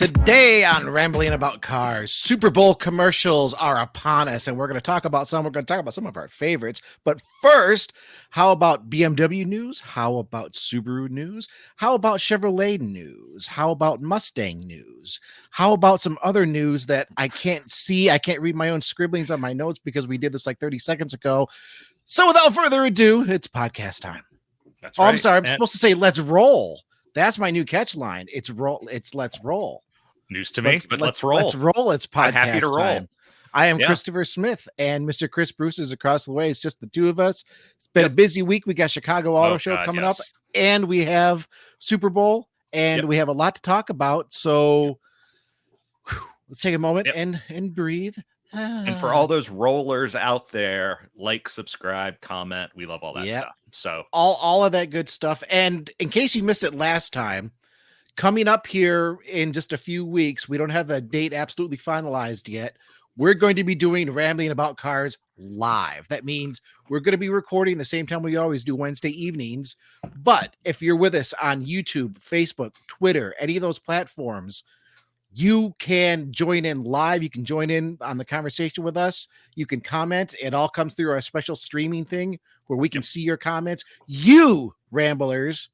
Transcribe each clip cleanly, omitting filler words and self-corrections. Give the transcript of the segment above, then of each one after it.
Today on Rambling About Cars, Super Bowl commercials are upon us, and we're going to talk about some. We're going to talk about some of our favorites. But first, how about BMW news? How about Subaru news? How about Chevrolet news? How about Mustang news? How about some other news that I can't see? I can't read my own scribblings on my notes because we did this like 30 seconds ago. So without further ado, it's podcast time. That's right. I'm sorry. I'm supposed to say let's roll. That's my new catch line. It's let's roll. News to me, but let's roll. Let's roll. It's podcast I'm happy to roll. time. I am Christopher Smith, and Mr. Chris Bruce is across the way. It's just the two of us. It's been a busy week. We got Chicago Auto Show coming up, and we have Super Bowl, and we have a lot to talk about. So let's take a moment and breathe. And for all those rollers out there, like, subscribe, comment. We love all that stuff. So all of that good stuff. And in case you missed it last time, coming up here in just a few weeks, we don't have the date absolutely finalized yet. We're going to be doing Rambling About Cars live. That means we're going to be recording the same time we always do, Wednesday evenings. But if you're with us on YouTube, Facebook, Twitter, any of those platforms, you can join in live. You can join in on the conversation with us. You can comment. It all comes through our special streaming thing where we can see your comments. You, Ramblers,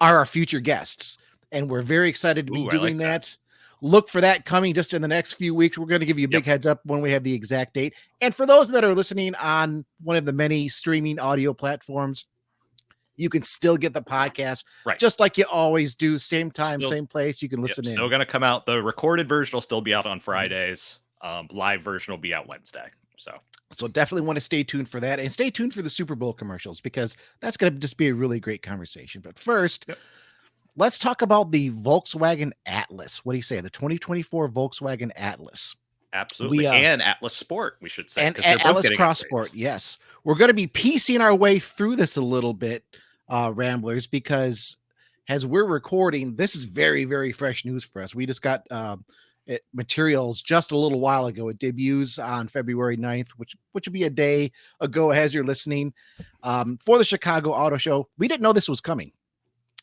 are our future guests, and we're very excited to be doing that. Look for that coming just in the next few weeks. We're going to give you a big heads up when we have the exact date. And for those that are listening on one of the many streaming audio platforms, you can still get the podcast just like you always do. Same time, same place. You can listen in. Still going to come out. The recorded version will still be out on Fridays. Live version will be out Wednesday. So definitely want to stay tuned for that, and stay tuned for the Super Bowl commercials, because that's going to just be a really great conversation. But first, let's talk about the Volkswagen Atlas. What do you say? The 2024 Volkswagen Atlas. Absolutely. And Atlas Sport, we should say. And Atlas Cross Sport. Yes. We're going to be piecing our way through this a little bit, Ramblers, because as we're recording, this is very, very fresh news for us. We just got materials just a little while ago. It debuts on February 9th, which would be a day ago as you're listening, for the Chicago Auto Show. We didn't know this was coming.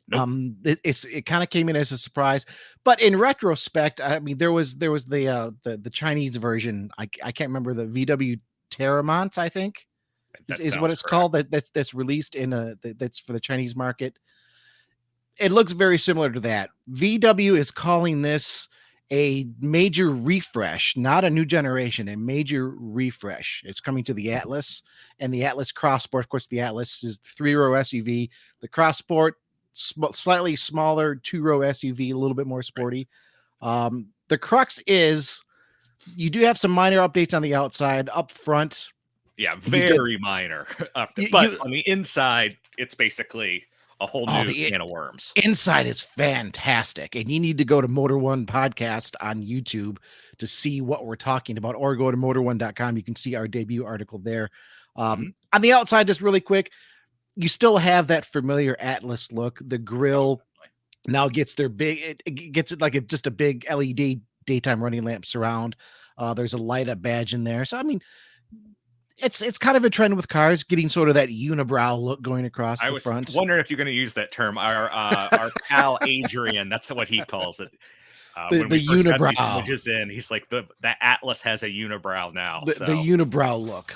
Nope. It kind of came in as a surprise, but in retrospect, I mean, there was the Chinese version. I can't remember, the VW Terramont, I think is what it's called. That's released that's for the Chinese market. It looks very similar to that. VW is calling this a major refresh, not a new generation, a major refresh. It's coming to the Atlas and the Atlas Cross Sport. Of course, the Atlas is the 3-row SUV. The Cross Sport, slightly smaller 2-row SUV, a little bit more sporty. The crux is you do have some minor updates on the outside. Up front, very minor. But on the inside, it's basically a whole new can of worms. Inside is fantastic, and you need to go to Motor One Podcast on YouTube to see what we're talking about, or go to motor1.com. You can see our debut article there. On the outside, just really quick, you still have that familiar Atlas look. The grille now gets their big, it gets it like just a big LED daytime running lamp surround. There's a light up badge in there. So, I mean, it's kind of a trend with cars, getting sort of that unibrow look going across the front. I was wondering if you're going to use that term. Our pal Adrian, that's what he calls it. The unibrow. Images in, he's like, the Atlas has a unibrow now. The unibrow look.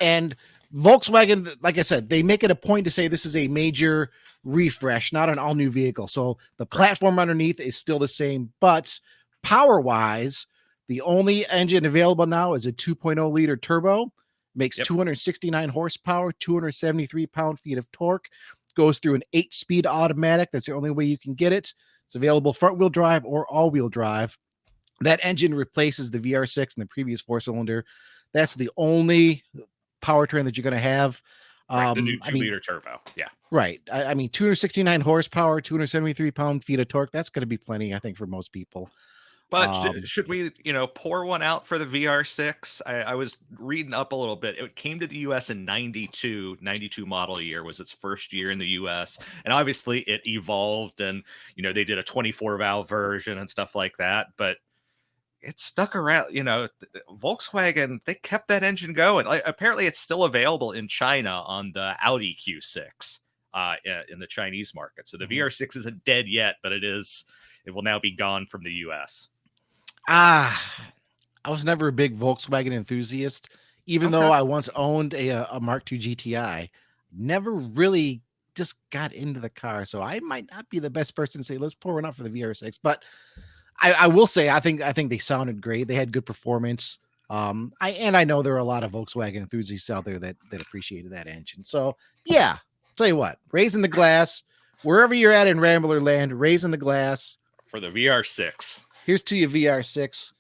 And Volkswagen, like I said, they make it a point to say this is a major refresh, not an all new vehicle. So the platform underneath is still the same, but power wise, the only engine available now is a 2.0 liter turbo. Makes 269 horsepower, 273 pound-feet of torque. Goes through an 8-speed automatic. That's the only way you can get it. It's available front-wheel drive or all-wheel drive. That engine replaces the VR6 and the previous 4-cylinder. That's the only powertrain that you're going to have. The new 2-liter turbo. Yeah. Right. I mean, 269 horsepower, 273 pound-feet of torque. That's going to be plenty, I think, for most people. But should we, pour one out for the VR6? I was reading up a little bit. It came to the U.S. in 92 model year was its first year in the U.S. And obviously it evolved and, they did a 24-valve version and stuff like that. But it stuck around, Volkswagen, they kept that engine going. Apparently it's still available in China on the Audi Q6 in the Chinese market. So the VR6 isn't dead yet, but it is It will now be gone from the US. I was never a big Volkswagen enthusiast, even though I once owned a Mark II GTI. Never really just got into the car, so I might not be the best person to say let's pour one out for the VR6. But I will say I think they sounded great. They had good performance. I know there are a lot of Volkswagen enthusiasts out there that appreciated that engine. So yeah, tell you what, raising the glass wherever you're at in Rambler Land, raising the glass for the VR6. Here's to your VR6.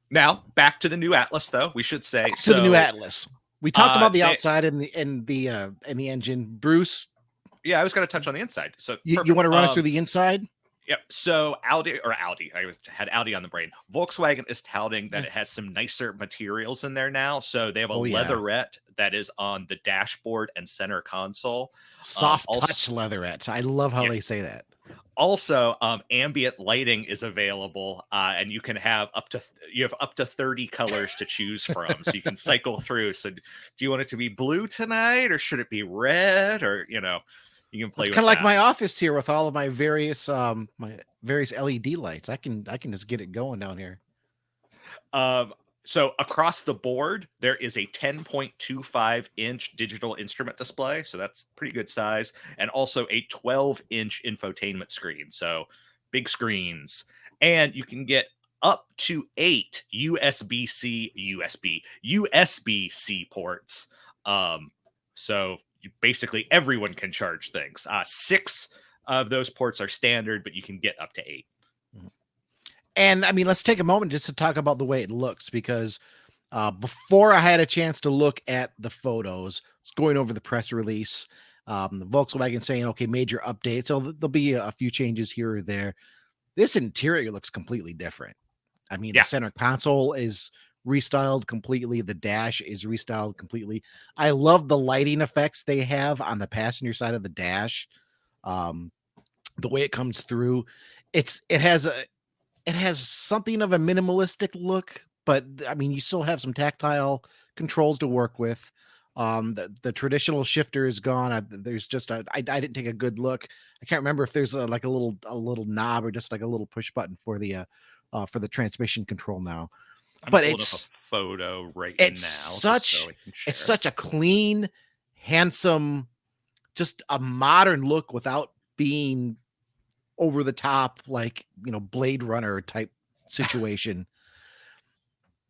Now back to the new Atlas, though. We should say to the new Atlas. We talked about the outside and the engine. Bruce, yeah, I was going to touch on the inside. So you want to run us through the inside? Yep. So Audi, I had Audi on the brain. Volkswagen is touting that it has some nicer materials in there now. So they have a leatherette that is on the dashboard and center console. Soft touch leatherette. I love how they say that. Also, ambient lighting is available, and you can have up to 30 colors to choose from, so you can cycle through. So, do you want it to be blue tonight, or should it be red, or you can play. It's kind of like my office here with all of my various LED lights. I can just get it going down here. So across the board, there is a 10.25-inch digital instrument display. So that's pretty good size. And also a 12-inch infotainment screen. So big screens. And you can get up to 8 USB-C ports. So basically everyone can charge things. 6 of those ports are standard, but you can get up to 8. And I mean, let's take a moment just to talk about the way it looks, because before I had a chance to look at the photos, it's going over the press release, the Volkswagen saying, okay, major updates. So there'll be a few changes here or there. This interior looks completely different. I mean, the center console is restyled completely. The dash is restyled completely. I love the lighting effects they have on the passenger side of the dash. The way it comes through, it has something of a minimalistic look, but I mean, you still have some tactile controls to work with. The traditional shifter is gone. There's just I didn't take a good look. I can't remember if there's like a little knob or just like a little push button for the transmission control now. But it's a photo right it's now. It's such a clean, handsome, just a modern look without being over the top, like, Blade Runner type situation.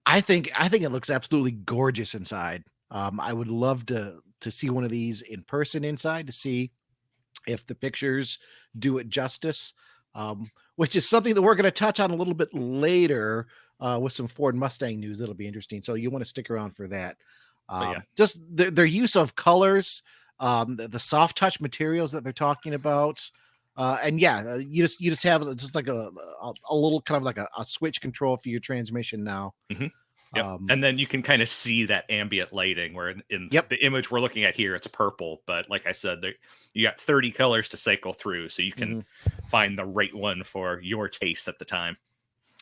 I think it looks absolutely gorgeous inside. I would love to see one of these in person inside to see if the pictures do it justice, which is something that we're going to touch on a little bit later with some Ford Mustang news. That'll be interesting. So you want to stick around for that. Just their use of colors, the soft touch materials that they're talking about. And you just have just like a little kind of like a switch control for your transmission now. Yep. And then you can kind of see that ambient lighting where in the image we're looking at here, it's purple. But like I said, you got 30 colors to cycle through, so you can find the right one for your taste at the time.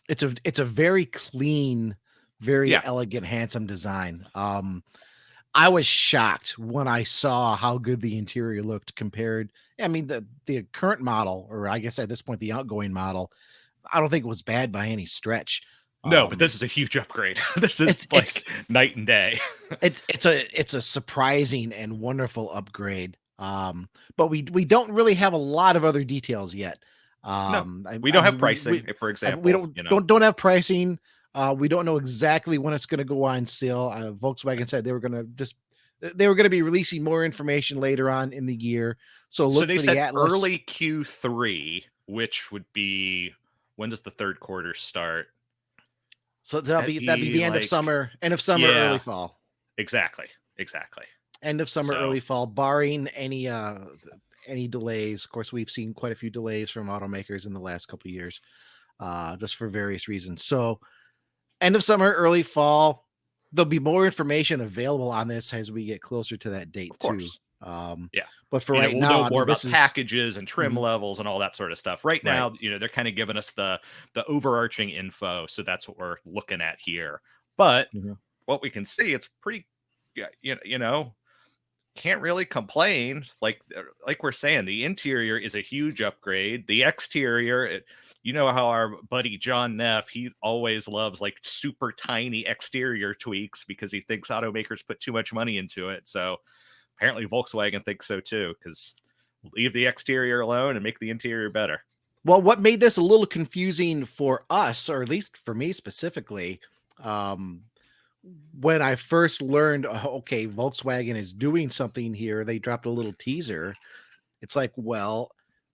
It's a very clean, very elegant, handsome design. I was shocked when I saw how good the interior looked compared. I mean, the current model, or I guess at this point, the outgoing model, I don't think it was bad by any stretch. No, but this is a huge upgrade. This is like night and day. It's a surprising and wonderful upgrade. But we don't really have a lot of other details yet. We don't have pricing, for example. We don't have pricing. We don't know exactly when it's going to go on sale. Volkswagen said they were going to be releasing more information later on in the year. So look they for said the Atlas. Early Q3, which would be, when does the third quarter start? So that'd be the end of summer, early fall. Exactly. End of summer, early fall, barring any delays. Of course, we've seen quite a few delays from automakers in the last couple of years, just for various reasons. So end of summer, early fall. There'll be more information available on this as we get closer to that date too. But for right now, we'll know more about packages and trim levels and all that sort of stuff. Right now, they're kind of giving us the overarching info, so that's what we're looking at here. But what we can see, it's pretty, can't really complain. Like we're saying, the interior is a huge upgrade. The exterior, you know how our buddy John Neff, he always loves like super tiny exterior tweaks because he thinks automakers put too much money into it. So apparently Volkswagen thinks so too, because leave the exterior alone and make the interior better. Well, what made this a little confusing for us, or at least for me specifically, um, when I first learned, okay, Volkswagen is doing something here, they dropped a little teaser. It's like, well,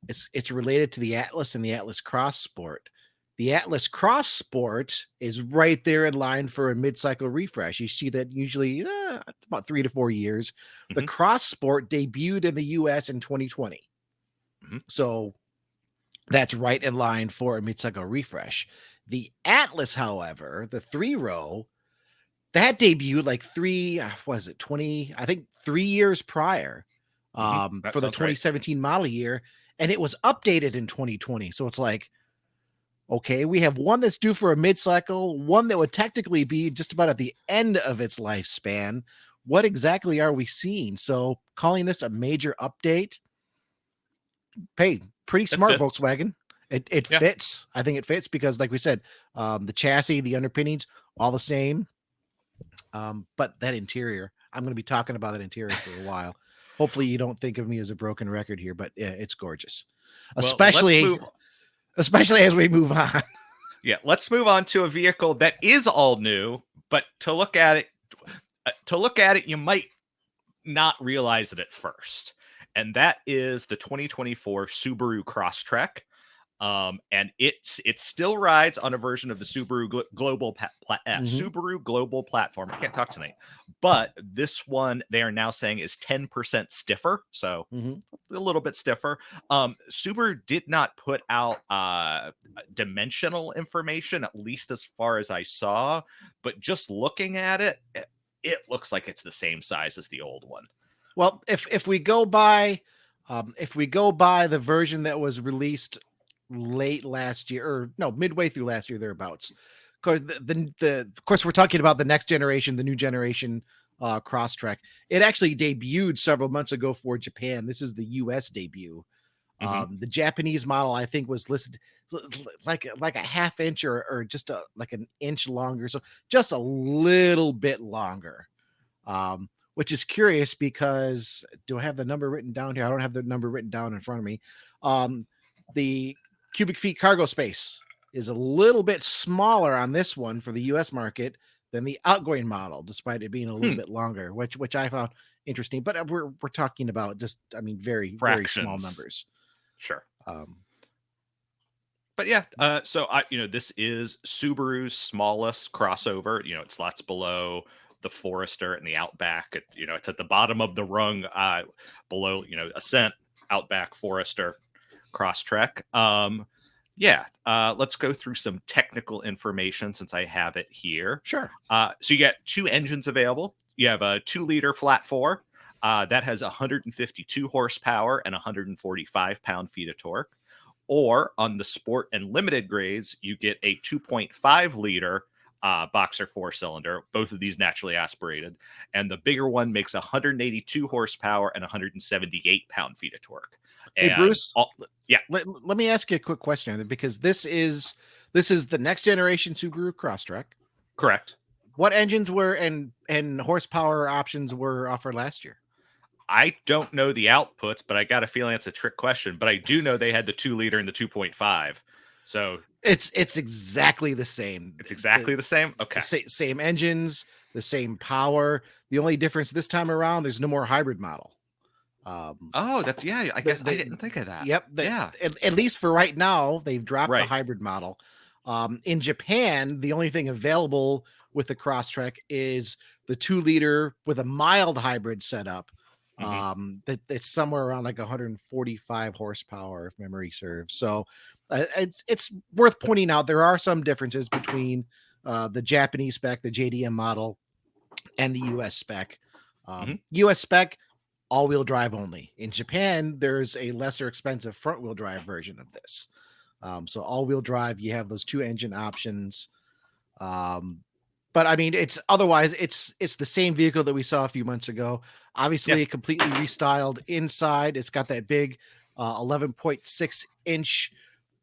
it's related to the Atlas and the Atlas Cross Sport. The Atlas Cross Sport is right there in line for a mid-cycle refresh. You see that usually about 3 to 4 years. The Cross Sport debuted in the US in 2020. So that's right in line for a mid-cycle refresh. The Atlas, however, the 3-row, that debuted like 3 years prior, for the 2017 model year, and it was updated in 2020. So it's like, okay, we have one that's due for a mid-cycle, one that would technically be just about at the end of its lifespan. What exactly are we seeing? So calling this a major update, hey, pretty smart, Volkswagen. It fits. I think it fits because, like we said, the chassis, the underpinnings, all the same. But that interior, I'm going to be talking about that interior for a while. Hopefully you don't think of me as a broken record here, but yeah, it's gorgeous. Especially as we move on. Yeah, let's move on to a vehicle that is all new, but to look at it, you might not realize it at first. And that is the 2024 Subaru Crosstrek. And it still rides on a version of the Subaru Global Subaru Global platform. I can't talk tonight, but this one they are now saying is 10% stiffer, so a little bit stiffer. Subaru did not put out dimensional information, at least as far as I saw, but just looking at it, it looks like it's the same size as the old one. Well, if we go by the version that was released late last year, or no, midway through last year, thereabouts. Of course, we're talking about the next generation, the new generation Crosstrek. It actually debuted several months ago for Japan. This is the US debut. The Japanese model, I think, was listed like a half inch or just like an inch longer, so just a little bit longer. Which is curious because do I have the number written down here? I don't have the number written down in front of me. The cubic feet cargo space is a little bit smaller on this one for the US market than the outgoing model, despite it being a little bit longer, which I found interesting. But we're talking about just, I mean, very small numbers. Sure. But yeah, so this is Subaru's smallest crossover. It slots below the Forester and the Outback. It's at the bottom of the rung, below, Ascent, Outback, Forester, Crosstrek. Let's go through some technical information since I have it here. Sure. So you get 2 engines available. You have a 2-liter flat 4 that has 152 horsepower and 145 pound-feet of torque. Or on the Sport and Limited grades, you get a 2.5-liter Boxer 4-cylinder, both of these naturally aspirated, and the bigger one makes 182 horsepower and 178 pound-feet of torque. Hey, Bruce, let me ask you a quick question, because this is the next generation Subaru Crosstrek. Correct. What engines were and horsepower options were offered last year? I don't know the outputs, but I got a feeling it's a trick question. But I do know they had the 2-liter and the 2.5. So it's exactly the same. It's exactly the same. Okay. Same engines, the same power. The only difference this time around, there's no more hybrid model. I guess I didn't think of that. Yep. At least for right now, they've dropped the hybrid model. In Japan, the only thing available with the Crosstrek is the 2-liter with a mild hybrid setup. That's somewhere around like 145 horsepower, if memory serves. So it's worth pointing out there are some differences between the Japanese spec, the JDM model, and the US spec. US spec, all-wheel drive only. In Japan, there's a lesser expensive front-wheel drive version of this. So all-wheel drive, you have those 2 engine options. But I mean, it's otherwise it's the same vehicle that we saw a few months ago. Yeah, Obviously, completely restyled inside. It's got that big 11.6-inch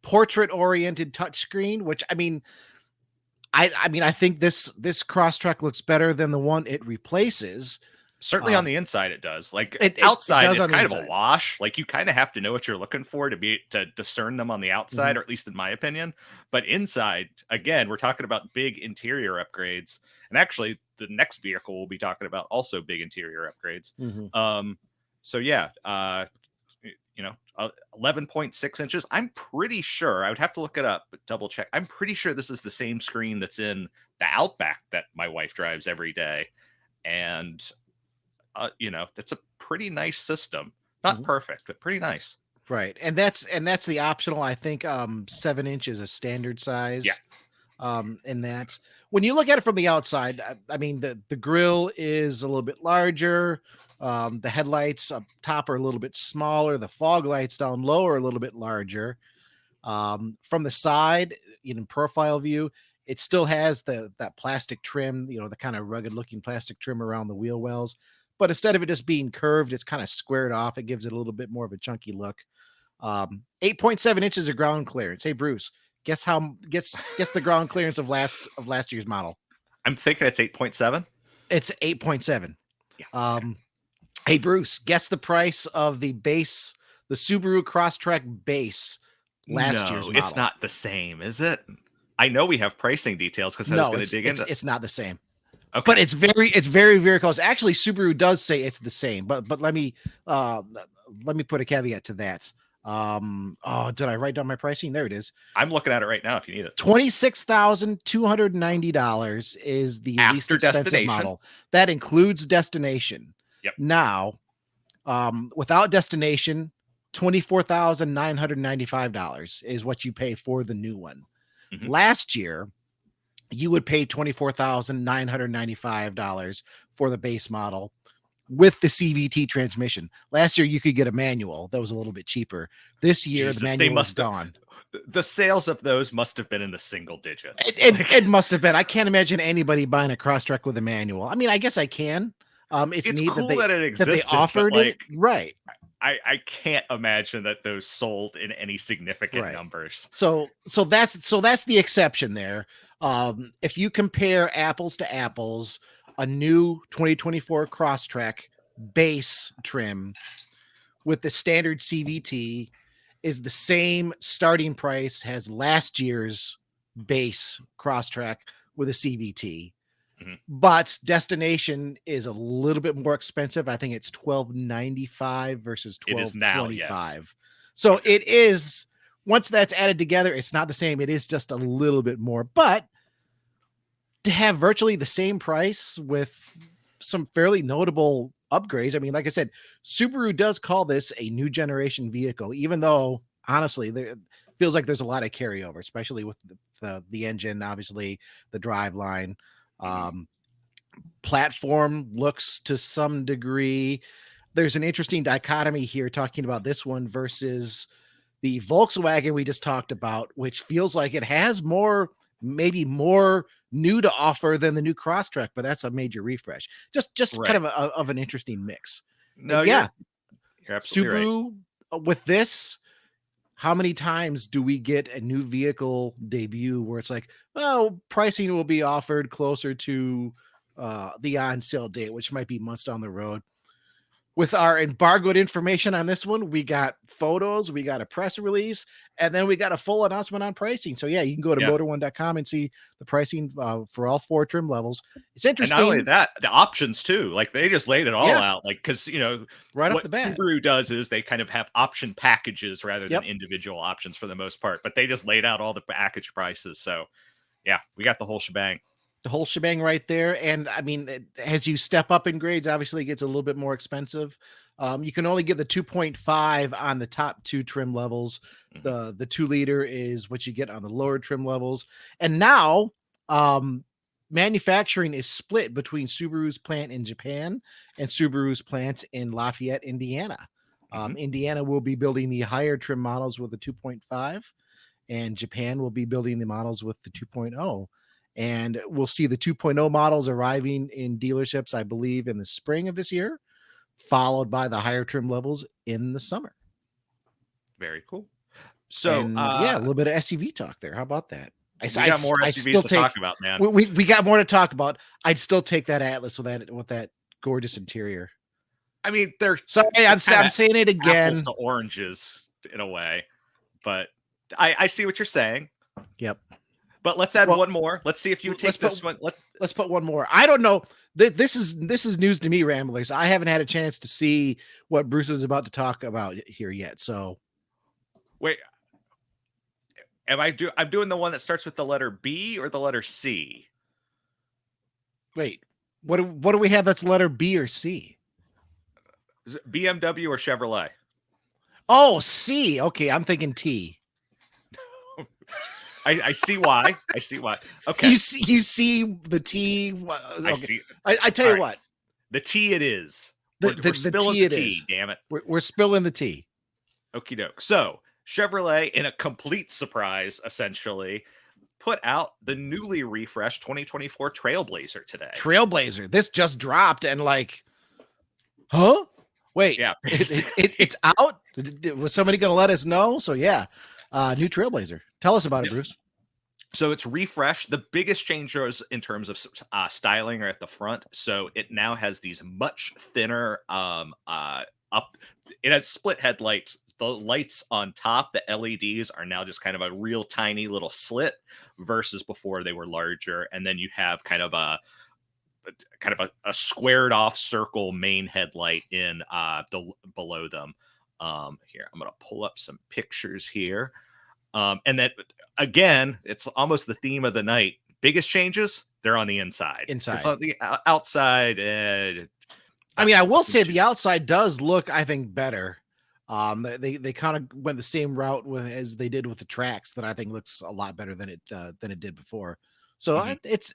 portrait-oriented touchscreen, which I think this Crosstrek looks better than the one it replaces. certainly on the inside it does. Like It outside does is on the kind of a inside. wash. Like you kind of have to know what you're looking for to discern them on the outside, Mhm. or at least in my opinion. But inside, again, we're talking about big interior upgrades. And actually, the next vehicle we'll be talking about also big interior upgrades. Mhm. So yeah, 11.6 inches. I'm pretty sure I would have to look it up, but double check. I'm pretty sure this is the same screen that's in the Outback that my wife drives every day. And that's a pretty nice system. Not Mhm. perfect, but pretty nice. Right. And that's the optional. I think 7 inch is a standard Yeah. size. And that's when you look at it from the outside, I mean the grill is a little bit larger. The headlights up top are a little bit smaller. The fog lights down low are a little bit larger. From the side, in profile view, it still has that plastic trim, the kind of rugged looking plastic trim around the wheel wells. But instead of it just being curved, it's kind of squared off. It gives it a little bit more of a chunky look. 8.7 inches of ground clearance. Hey Bruce, guess the ground clearance of last year's model. I'm thinking it's 8.7. It's 8.7. Yeah. Hey Bruce, guess the price of the Subaru Crosstrek base last year's No, model. it's not the same, is it? I know we have pricing details because I was No, going to dig into. it's not the same. Okay. But it's very, very close. Actually, Subaru does say it's the same, but let me put a caveat to that. Did I write down my pricing? There it is. I'm looking at it right now if you need it. $26,290 is the least After expensive destination. model. That includes destination. Yep. Now, without destination, $24,995 is what you pay for the new one. Mhm. Last year, you would pay $24,995 for the base model with the CVT transmission. Last year, you could get a manual that was a little bit cheaper. This year, Jesus, the they manual is must have- gone. The sales of those must have been in the single digits. It must have been. I can't imagine anybody buying a Crosstrek with a manual. I mean, I guess I can. It's neat cool that it they existed, but, offered it. Right. I can't imagine that those sold in any significant Right. numbers. So that's the exception there. If you compare apples to apples, a new 2024 Crosstrek base trim with the standard CVT is the same starting price as last year's base Crosstrek with a CVT. Mhm. But destination is a little bit more expensive. I think it's $12.95 versus It is now, yes. $12.25. So it is, once that's added together, it's not the same. It is just a little bit more. But to have virtually the same price with some fairly notable upgrades, I mean, like I said, Subaru does call this a new generation vehicle, even though honestly, there feels like there's a lot of carryover, especially with the engine, obviously the drive line. Platform looks to some degree. There's an interesting dichotomy here talking about this one versus the Volkswagen we just talked about, which feels like it has maybe more new to offer than the new Crosstrek, but that's a major refresh. Just Right. kind of an interesting mix. No, And yeah, you're absolutely right. Subaru with this, how many times do we get a new vehicle debut where it's like, well, pricing will be offered closer to the on sale date, which might be months down the road? With our embargoed information on this one, we got photos, we got a press release, and then we got a full announcement on pricing. So yeah, you can go to motor1.com and see the pricing for all 4 trim levels. It's interesting. And not only that, the options too. Like they just laid it all out. Like because right off what the bat, Subaru does is they kind of have option packages rather than individual options for the most part. But they just laid out all the package prices. So yeah, we got the whole shebang. The whole shebang right there. And I mean, as you step up in grades, obviously it gets a little bit more expensive. You can only get the 2.5 on the top 2 trim levels. The 2-liter is what you get on the lower trim levels. And now manufacturing is split between Subaru's plant in Japan and Subaru's plant in Lafayette, Indiana. Indiana will be building the higher trim models with the 2.5, and Japan will be building the models with the 2.0. And we'll see the 2.0 models arriving in dealerships, I believe, in the spring of this year, followed by the higher trim levels in the summer. Very cool. So, And yeah, a little bit of SUV talk there. How about that? we got more I'd SUVs still to take, talk about, man. we got more to talk about. I'd still take that Atlas with that gorgeous interior. I mean, they're Sorry, I'm saying it again. Apples to oranges in a way, but I see what you're saying. Yep. But let's add one more. Let's see if you take this one. Let's put one more. I don't know. This is news to me, Ramblers. I haven't had a chance to see what Bruce is about to talk about here yet. So wait, I'm doing the one that starts with the letter B or the letter C? Wait, what do we have that's letter B or C? Is it BMW or Chevrolet? Oh, C. Okay, I'm thinking T. I see why. I see why. Okay. You see the T. Okay. I see. I tell you what. The T it is. We're spilling T the tea, is. damn it. We're spilling the tea. Okie doke. So Chevrolet, in a complete surprise, essentially, put out the newly refreshed 2024 Trailblazer today. Trailblazer. This just dropped and like, huh? Wait. Yeah. It's out? Was somebody going to let us know? So yeah, new Trailblazer. Tell us about it, Bruce. So it's refreshed. The biggest changes in terms of styling are at the front. So it now has these much thinner it has split headlights. The lights on top, the LEDs, are now just kind of a real tiny little slit versus before they were larger. And then you have kind of a squared off circle main headlight in below them. Here, I'm going to pull up some pictures here. And then again, it's almost the theme of the night. Biggest changes, they're on the inside. It's on the outside. I mean, I will say the outside does look, I think, better. They kind of went the same route as they did with the tracks that I think looks a lot better than it did before. So it's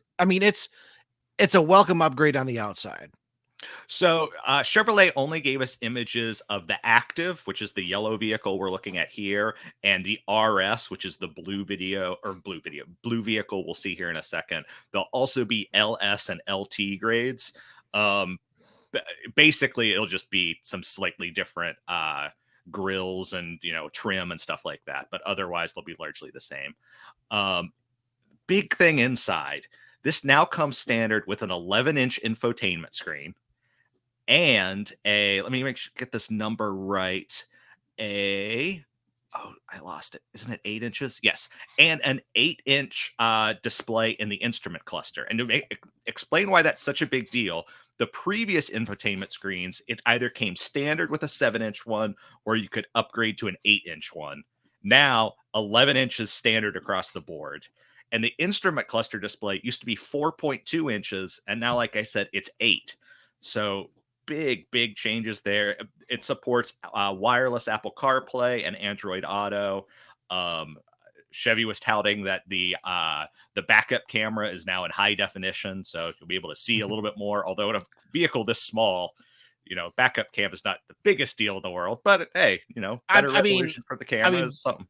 a welcome upgrade on the outside. So Chevrolet only gave us images of the Active, which is the yellow vehicle we're looking at here, and the RS, which is the blue vehicle we'll see here in a second. There'll also be LS and LT grades. Basically, it'll just be some slightly different grills and trim and stuff like that, but otherwise they'll be largely the same. Big thing inside. This now comes standard with an 11-inch infotainment screen and let me get this number right. I lost it. Isn't it 8 inches? Yes. And an 8-inch display in the instrument cluster. And to explain why that's such a big deal, the previous infotainment screens, it either came standard with a 7-inch one or you could upgrade to an 8-inch one. Now, 11 inches standard across the board. And the instrument cluster display used to be 4.2 inches. And now, like I said, it's 8. So big changes there. It supports wireless Apple CarPlay and Android Auto. Chevy was touting that the backup camera is now in high definition, so you'll be able to see a little bit more. Although in a vehicle this small, backup cam is not the biggest deal in the world. But hey, better resolution for the camera is something.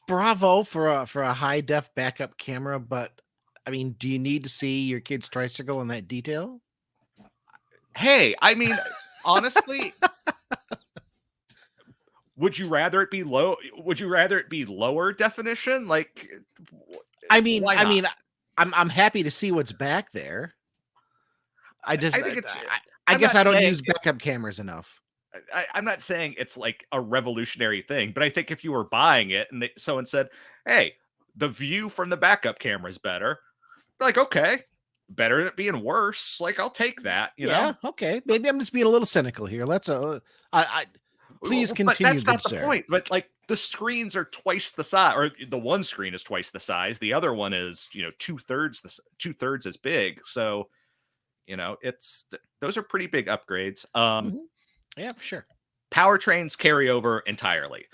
Bravo for a high def backup camera, but I mean, do you need to see your kid's tricycle in that detail? Hey, I mean, honestly, would you rather it be low? Would you rather it be lower definition? Like, I'm happy to see what's back there. I guess I don't use backup cameras enough. I'm not saying it's like a revolutionary thing, but I think if you were buying it and someone said, "Hey, the view from the backup camera is better," like, okay. Better than it being worse. Like, I'll take that. Yeah. Okay. Maybe I'm just being a little cynical here. Let's please continue. But that's not the point. But like, the screens are twice the size, or the one screen is twice the size. The other one is, 2/3 as big. So, those are pretty big upgrades. Yeah, for sure. Powertrains carry over entirely.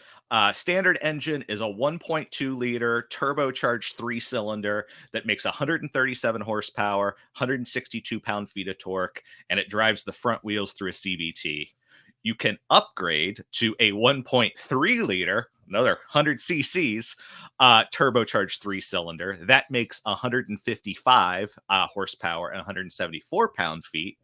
Standard engine is a 1.2 liter turbocharged 3-cylinder that makes 137 horsepower, 162 pound-feet of torque, and it drives the front wheels through a CVT. you can upgrade to a 1.3 liter, another 100 cc's, turbocharged 3-cylinder. That makes 155 horsepower and 174 pound-feet.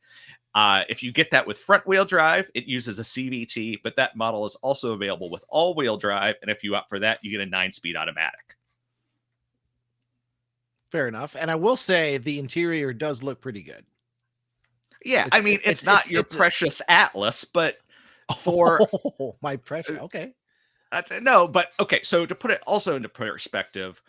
If you get that with front-wheel drive, it uses a CVT, but that model is also available with all-wheel drive. And if you opt for that, you get a 9-speed automatic. Fair enough. And I will say the interior does look pretty good. Yeah, I mean, it's not your precious Atlas, but for my precious. Okay. No, but okay. So to put it also into perspective,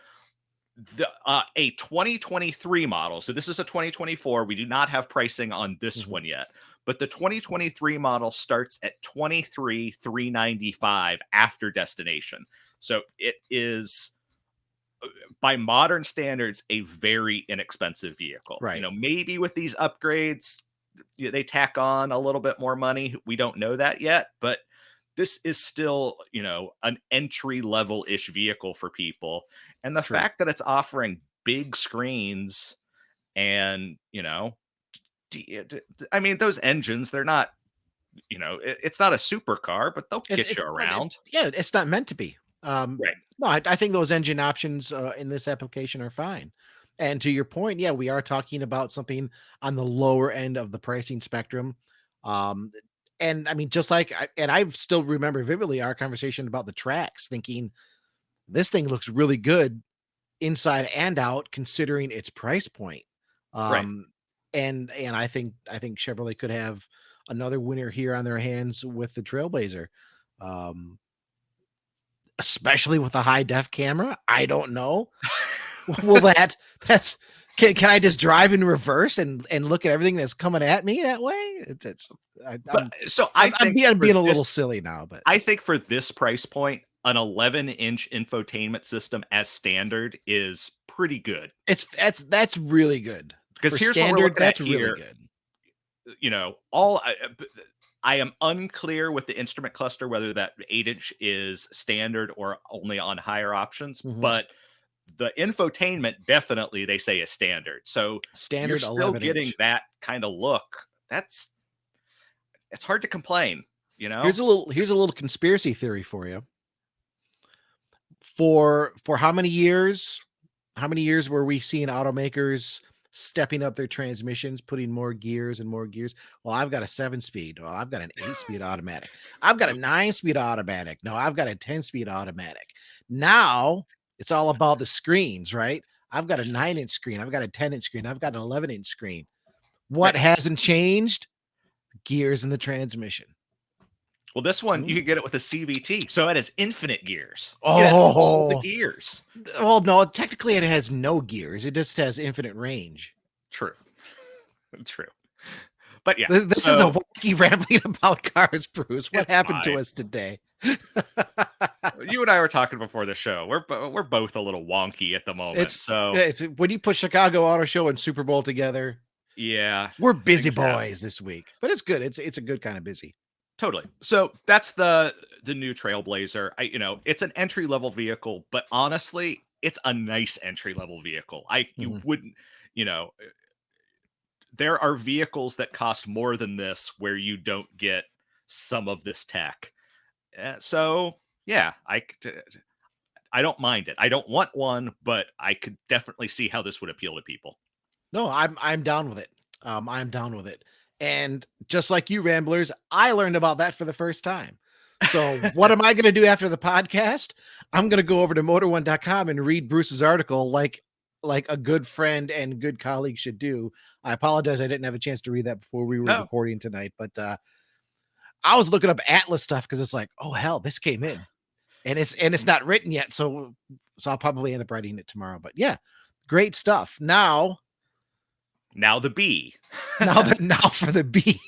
a 2023 model. So this is a 2024. We do not have pricing on this one yet, but the 2023 model starts at $23,395 after destination. So it is, by modern standards, a very inexpensive vehicle. Right. You know, maybe with these upgrades, they tack on a little bit more money. We don't know that yet, but this is still, you know, an entry level ish vehicle for people. And the fact that it's offering big screens and, you know, I mean, those engines, they're not, you know, it's not a supercar, but they'll get you around. It's not meant to be. Right. No, I think those engine options in this application are fine. And to your point, yeah, we are talking about something on the lower end of the pricing spectrum. And I mean, just like, and I still remember vividly our conversation about the tracks, thinking this thing looks really good inside and out, considering its price point. Right. And I think Chevrolet could have another winner here on their hands with the Trailblazer. Especially with a high def camera. I don't know. Well, that's can I just drive in reverse and look at everything that's coming at me that way? I'm being a little silly now, but I think for this price point, an 11-inch infotainment system as standard is pretty good. That's really good. Because here's standard, what we're looking that's at really here. Good. You know, I am unclear with the instrument cluster whether that 8-inch is standard or only on higher options, but the infotainment definitely they say is standard. So standard, you're still getting that kind of look. It's hard to complain. You know, here's a little conspiracy theory for you. For how many years were we seeing automakers stepping up their transmissions, putting more gears and more gears? Well, I've got a 7-speed. Well, I've got an 8-speed automatic. I've got a 9-speed automatic. No, I've got a 10-speed automatic. Now it's all about the screens, right? I've got a 9-inch screen. I've got a 10-inch screen. I've got an 11-inch screen. What hasn't changed? Gears in the transmission. Well, this one, you can get it with a CVT. So it has infinite gears. Oh, it has all the gears. Well, no, technically it has no gears. It just has infinite range. True. But yeah. This is a wacky rambling about cars, Bruce. What happened to us today? You and I were talking before the show. We're both a little wonky at the moment. It's when you put Chicago Auto Show and Super Bowl together. Yeah. We're busy boys this week. But it's good. It's a good kind of busy. Totally. So that's the new Trailblazer. It's an entry level vehicle, but honestly, it's a nice entry level vehicle. You wouldn't, there are vehicles that cost more than this where you don't get some of this tech. So yeah, I don't mind it. I don't want one, but I could definitely see how this would appeal to people. No, I'm down with it. I'm down with it. And just like you ramblers, I learned about that for the first time. So what am I going to do after the podcast? I'm going to go over to motor1.com and read Bruce's article like a good friend and good colleague should do. I apologize. I didn't have a chance to read that before we were recording tonight, but I was looking up Atlas stuff because it's like, oh hell, this came in and it's not written yet. So I'll probably end up writing it tomorrow, but yeah, great stuff. Now the B. now for the B.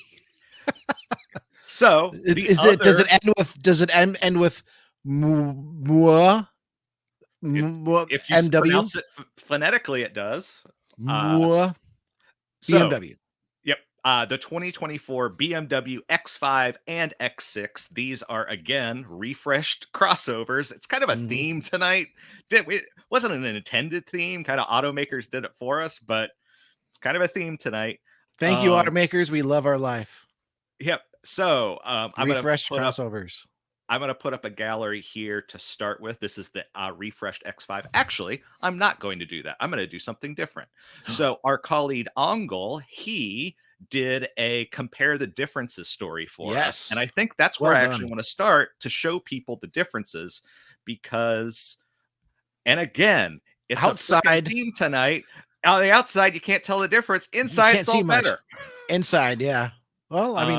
So does it end with MW? If you pronounce it phonetically, it does. BMW. Yep. The 2024 BMW X5 and X6. These are again refreshed crossovers. It's kind of a theme tonight. It wasn't an intended theme. Kind of automakers did it for us, but it's kind of a theme tonight. Thank you, automakers. We love our life. Yep. So Refresh crossovers. I'm going to put up a gallery here to start with. This is the refreshed X5. Actually, I'm not going to do that. I'm going to do something different. So our colleague Angel, he did a compare the differences story for us. And I think that's where I actually want to start to show people the differences because, and again, it's outside a theme tonight. On the outside, you can't tell the difference. Inside, it's all better. Inside, yeah. Well, I mean,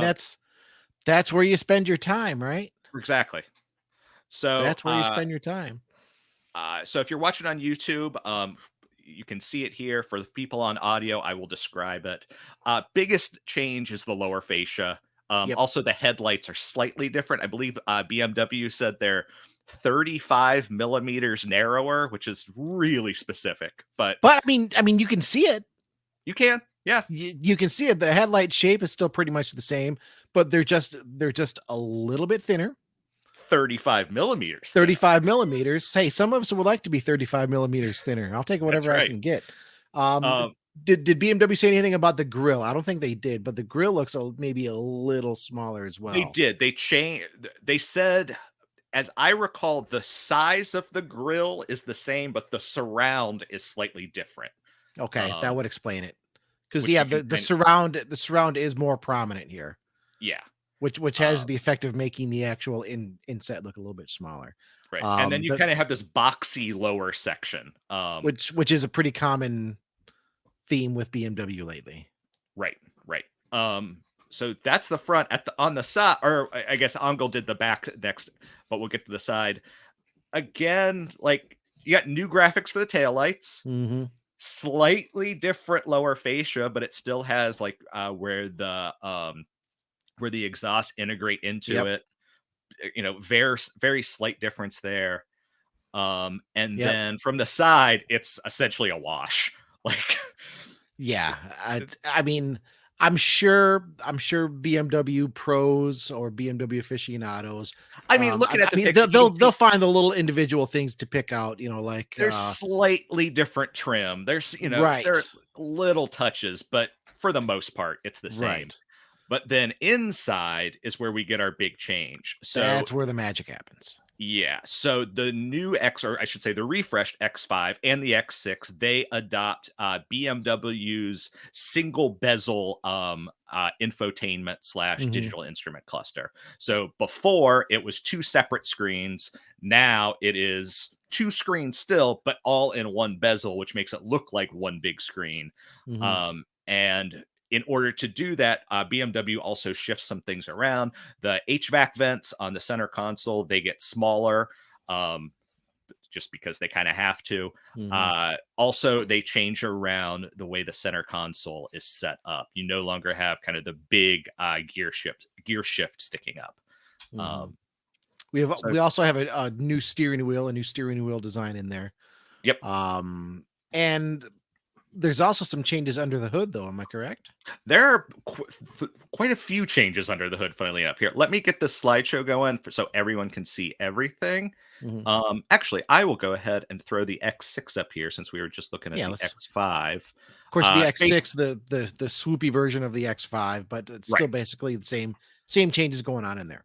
that's where you spend your time, right? Exactly. So that's where you spend your time. So if you're watching on YouTube, you can see it here. For the people on audio, I will describe it. Biggest change is the lower fascia. Also, the headlights are slightly different. I believe BMW said they're 35 millimeters narrower, which is really specific. But I mean, you can see it. You can, yeah. You can see it. The headlight shape is still pretty much the same, but they're just a little bit thinner. 35 millimeters. 35 millimeters. Hey, some of us would like to be 35 millimeters thinner. I'll take whatever I can get. Did BMW say anything about the grill? I don't think they did, but the grill looks maybe a little smaller as well. They did. They changed. They said, as I recall, the size of the grill is the same, but the surround is slightly different. Okay, that would explain it. Because the surround is more prominent here. Yeah. Which has the effect of making the actual inset look a little bit smaller. Right. And then you kind of have this boxy lower section. Which is a pretty common theme with BMW lately. Right. So that's the front. On the side, or I guess Angel did the back next, but we'll get to the side. Again, like you got new graphics for the taillights. Mm-hmm. Slightly different lower fascia, but it still has like where the exhausts integrate into it. You know, very slight difference there. Then from the side, it's essentially a wash. Like, yeah, I mean, I'm sure BMW pros or BMW aficionados. I mean, looking at the picture, they'll find the little individual things to pick out. You know, like there's slightly different trim. There's there are little touches, but for the most part, it's the same. Right. But then inside is where we get our big change. So that's where the magic happens. Yeah. So the new or I should say the refreshed X5 and the X6, they adopt BMW's single bezel infotainment / digital instrument cluster. So before it was two separate screens. Now it is two screens still, but all in one bezel, which makes it look like one big screen. And in order to do that, BMW also shifts some things around. The HVAC vents on the center console, they get smaller just because they kind of have to. Also, they change around the way the center console is set up. You no longer have kind of the big gear shift sticking up. We also have a new steering wheel design in there. Yep. And there's also some changes under the hood, though. Am I correct? There are quite a few changes under the hood, funnily enough. Here, let me get this slideshow going so everyone can see everything. Actually, I will go ahead and throw the X6 up here since we were just looking at the X5. Of course, the X6, the swoopy version of the X5, but it's still basically the same changes going on in there.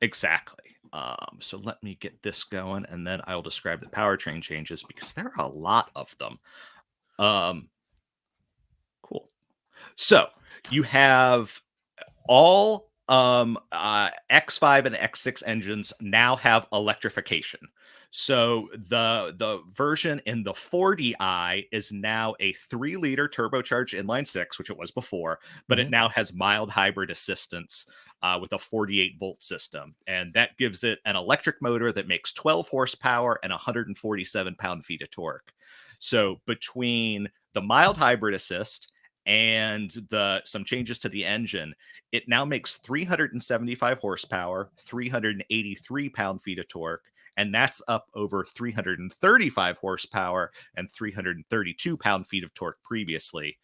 Exactly. So let me get this going, and then I'll describe the powertrain changes because there are a lot of them. Cool. So you have all X5 and X6 engines now have electrification. So the version in the 40i is now a 3-liter turbocharged inline six, which it was before, but it now has mild hybrid assistance with a 48-volt system. And that gives it an electric motor that makes 12 horsepower and 147 pound-feet of torque. So between the mild hybrid assist and some changes to the engine, it now makes 375 horsepower, 383 pound-feet of torque, and that's up over 335 horsepower and 332 pound-feet of torque previously.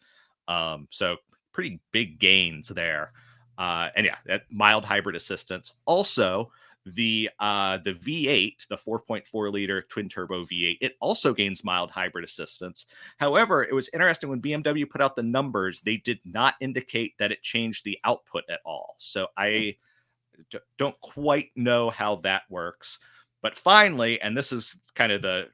So pretty big gains there. And yeah, that mild hybrid assistance. Also, The V8, the 4.4 liter twin turbo V8, it also gains mild hybrid assistance. However, it was interesting when BMW put out the numbers, they did not indicate that it changed the output at all. So I don't quite know how that works. But finally, and this is kind of the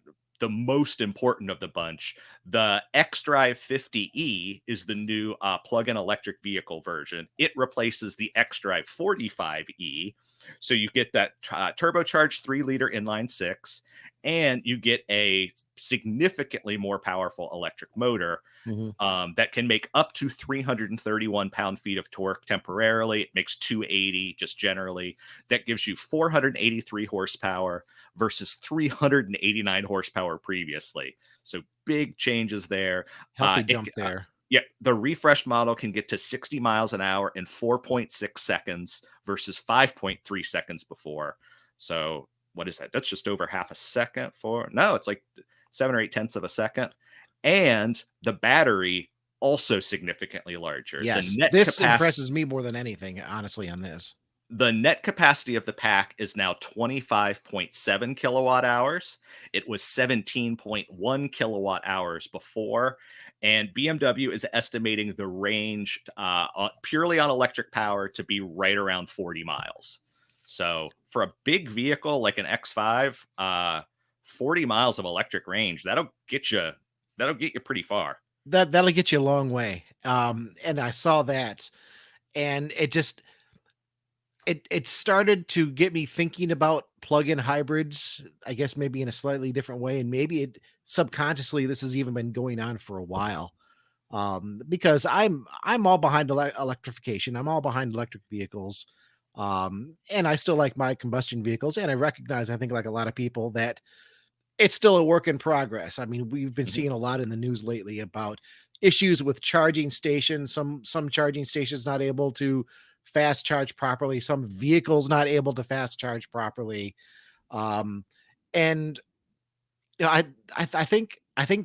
most important of the bunch, the xDrive 50e is the new plug-in electric vehicle version. It replaces the xDrive 45e. So you get that turbocharged 3-liter inline six, and you get a significantly more powerful electric motor that can make up to 331 pound-feet of torque temporarily. It makes 280 just generally. That gives you 483 horsepower versus 389 horsepower previously. So big changes there. Healthy jump there. Yeah, the refreshed model can get to 60 miles an hour in 4.6 seconds versus 5.3 seconds before. So what is that? That's just over half a second no, it's like 7 or 8 tenths of a second. And the battery also significantly larger. Yes, this impresses me more than anything, honestly, on this. The net capacity of the pack is now 25.7 kilowatt hours. It was 17.1 kilowatt hours before. And BMW is estimating the range purely on electric power to be right around 40 miles. So for a big vehicle like an X5, 40 miles of electric range, that'll get you pretty far. That'll get you a long way. And I saw that, and it started to get me thinking about plug-in hybrids, I guess maybe in a slightly different way. And maybe subconsciously, this has even been going on for a while. Because I'm all behind electrification. I'm all behind electric vehicles. And I still like my combustion vehicles. And I recognize, I think like a lot of people, that it's still a work in progress. I mean, we've been seeing a lot in the news lately about issues with charging stations. Some charging stations not able to fast charge properly, some vehicles not able to fast charge properly. And I think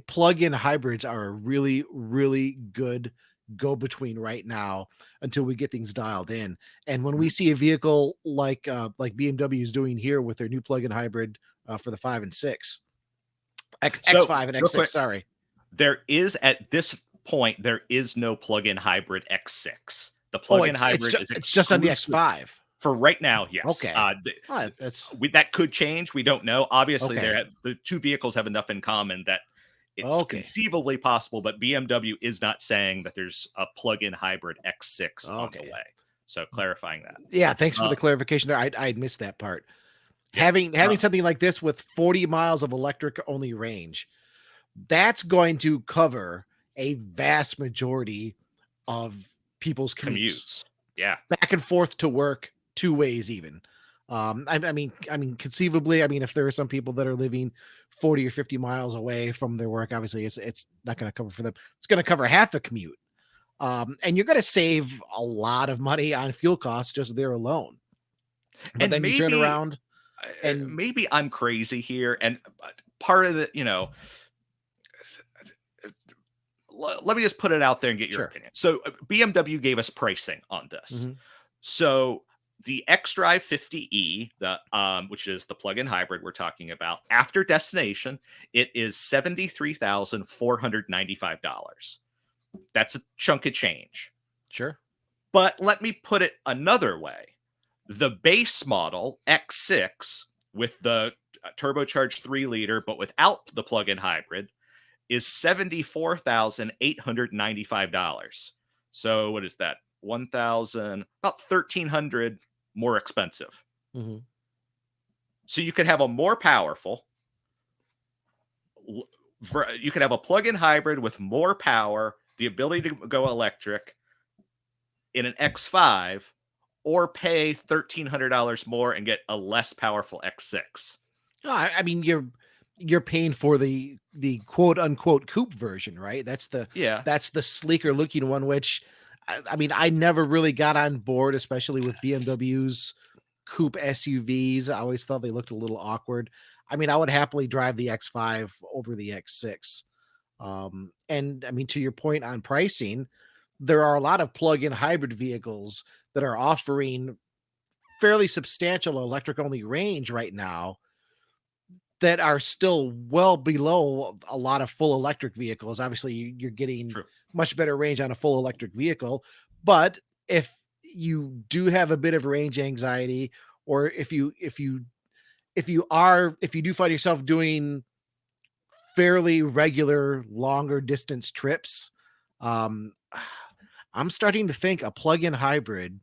plug-in hybrids are a really, really good go between right now until we get things dialed in. And when we see a vehicle like BMW is doing here with their new plug-in hybrid for the 5 and 6, X5 and X6, sorry. There is, at this point, there is no plug-in hybrid X6. The plug-in hybrid it's just on the X5 for right now. Yes. Okay. That could change. We don't know. Obviously, the two vehicles have enough in common that it's conceivably possible. But BMW is not saying that there's a plug-in hybrid X6 on the way. So clarifying that. Yeah. Thanks for the clarification there. I'd missed that part. Having something like this with 40 miles of electric only range, that's going to cover a vast majority of people's commutes. Yeah, back and forth to work, 2 ways even. I mean, conceivably, if there are some people that are living 40 or 50 miles away from their work, obviously it's not going to cover for them. It's going to cover half the commute. And you're going to save a lot of money on fuel costs just there alone. But and then maybe, you turn around and maybe I'm crazy here. And part of the, let me just put it out there and get your opinion. So BMW gave us pricing on this. So the xDrive 50e, which is the plug-in hybrid we're talking about, after destination, it is $73,495. That's a chunk of change. Sure. But let me put it another way. The base model X6 with the turbocharged 3-liter, but without the plug-in hybrid, is $74,895. So what is that? About $1,300 more expensive. So you could have a more powerful, you could have a plug-in hybrid with more power, the ability to go electric in an X5, or pay $1,300 more and get a less powerful X6. I mean, you're paying for the quote unquote coupe version, right? That's the sleeker looking one, which I never really got on board, especially with BMW's coupe SUVs. I always thought they looked a little awkward. I would happily drive the X5 over the X6. And to your point on pricing, there are a lot of plug-in hybrid vehicles that are offering fairly substantial electric only range right now that are still well below a lot of full electric vehicles. Obviously, you're getting True. much better range on a full electric vehicle, but if you do have a bit of range anxiety, or if you do find yourself doing fairly regular longer distance trips, um, I'm starting to think a plug-in hybrid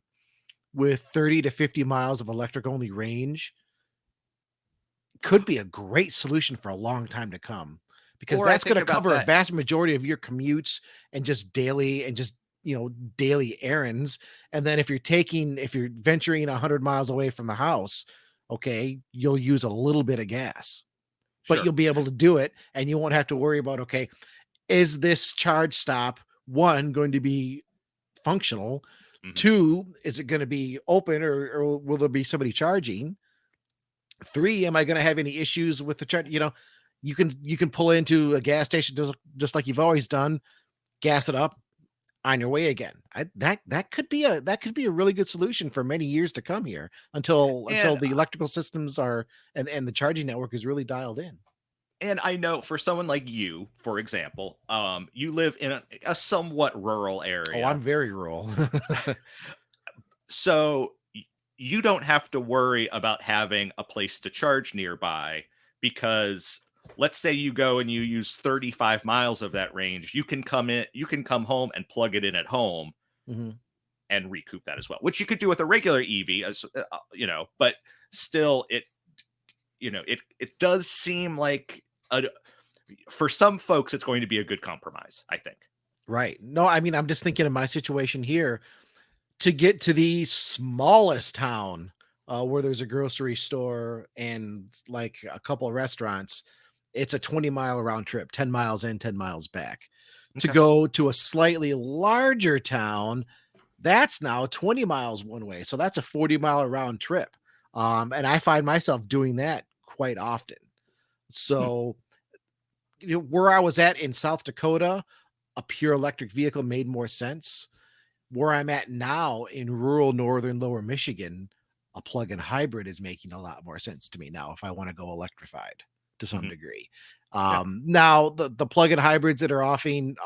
with 30 to 50 miles of electric only range could be a great solution for a long time to come, because Or I that's think going to about cover a that. vast majority of your commutes and just daily errands. And then if you're venturing 100 miles away from the house, okay, you'll use a little bit of gas, but Sure. you'll be able to do it, and you won't have to worry about, okay, is this charge stop one going to be functional? Mhm. Two, is it going to be open, or will there be somebody charging? Three, am I going to have any issues with the charge? You can pull into a gas station just like you've always done, gas it up, on your way again. That could be a really good solution for many years to come here, until And the electrical systems are and the charging network is really dialed in. and I know for someone like you, for example, you live in a somewhat rural Oh, area. I'm very rural. So you don't have to worry about having a place to charge nearby, because let's say you go and you use 35 miles of that range, you can come home and plug it in at home Mhm. and recoup that as well, which you could do with a regular EV, but still it does seem like a, for some folks it's going to be a good compromise, I think. Right. No, I mean, I'm just thinking of my situation here. To get to the smallest town, where there's a grocery store and like a couple of restaurants, it's a 20-mile round trip, 10 miles in, 10 miles back. To Okay. go to a slightly larger town, that's now 20 miles one way. So that's a 40-mile round trip. And I find myself doing that quite often. Hmm. So, where I was at in South Dakota, a pure electric vehicle made more sense. Where I'm at now in rural northern lower Michigan, a plug-in hybrid is making a lot more sense to me now if I want to go electrified to some Hmm. degree. Yeah. Now the plug-in hybrids that are offering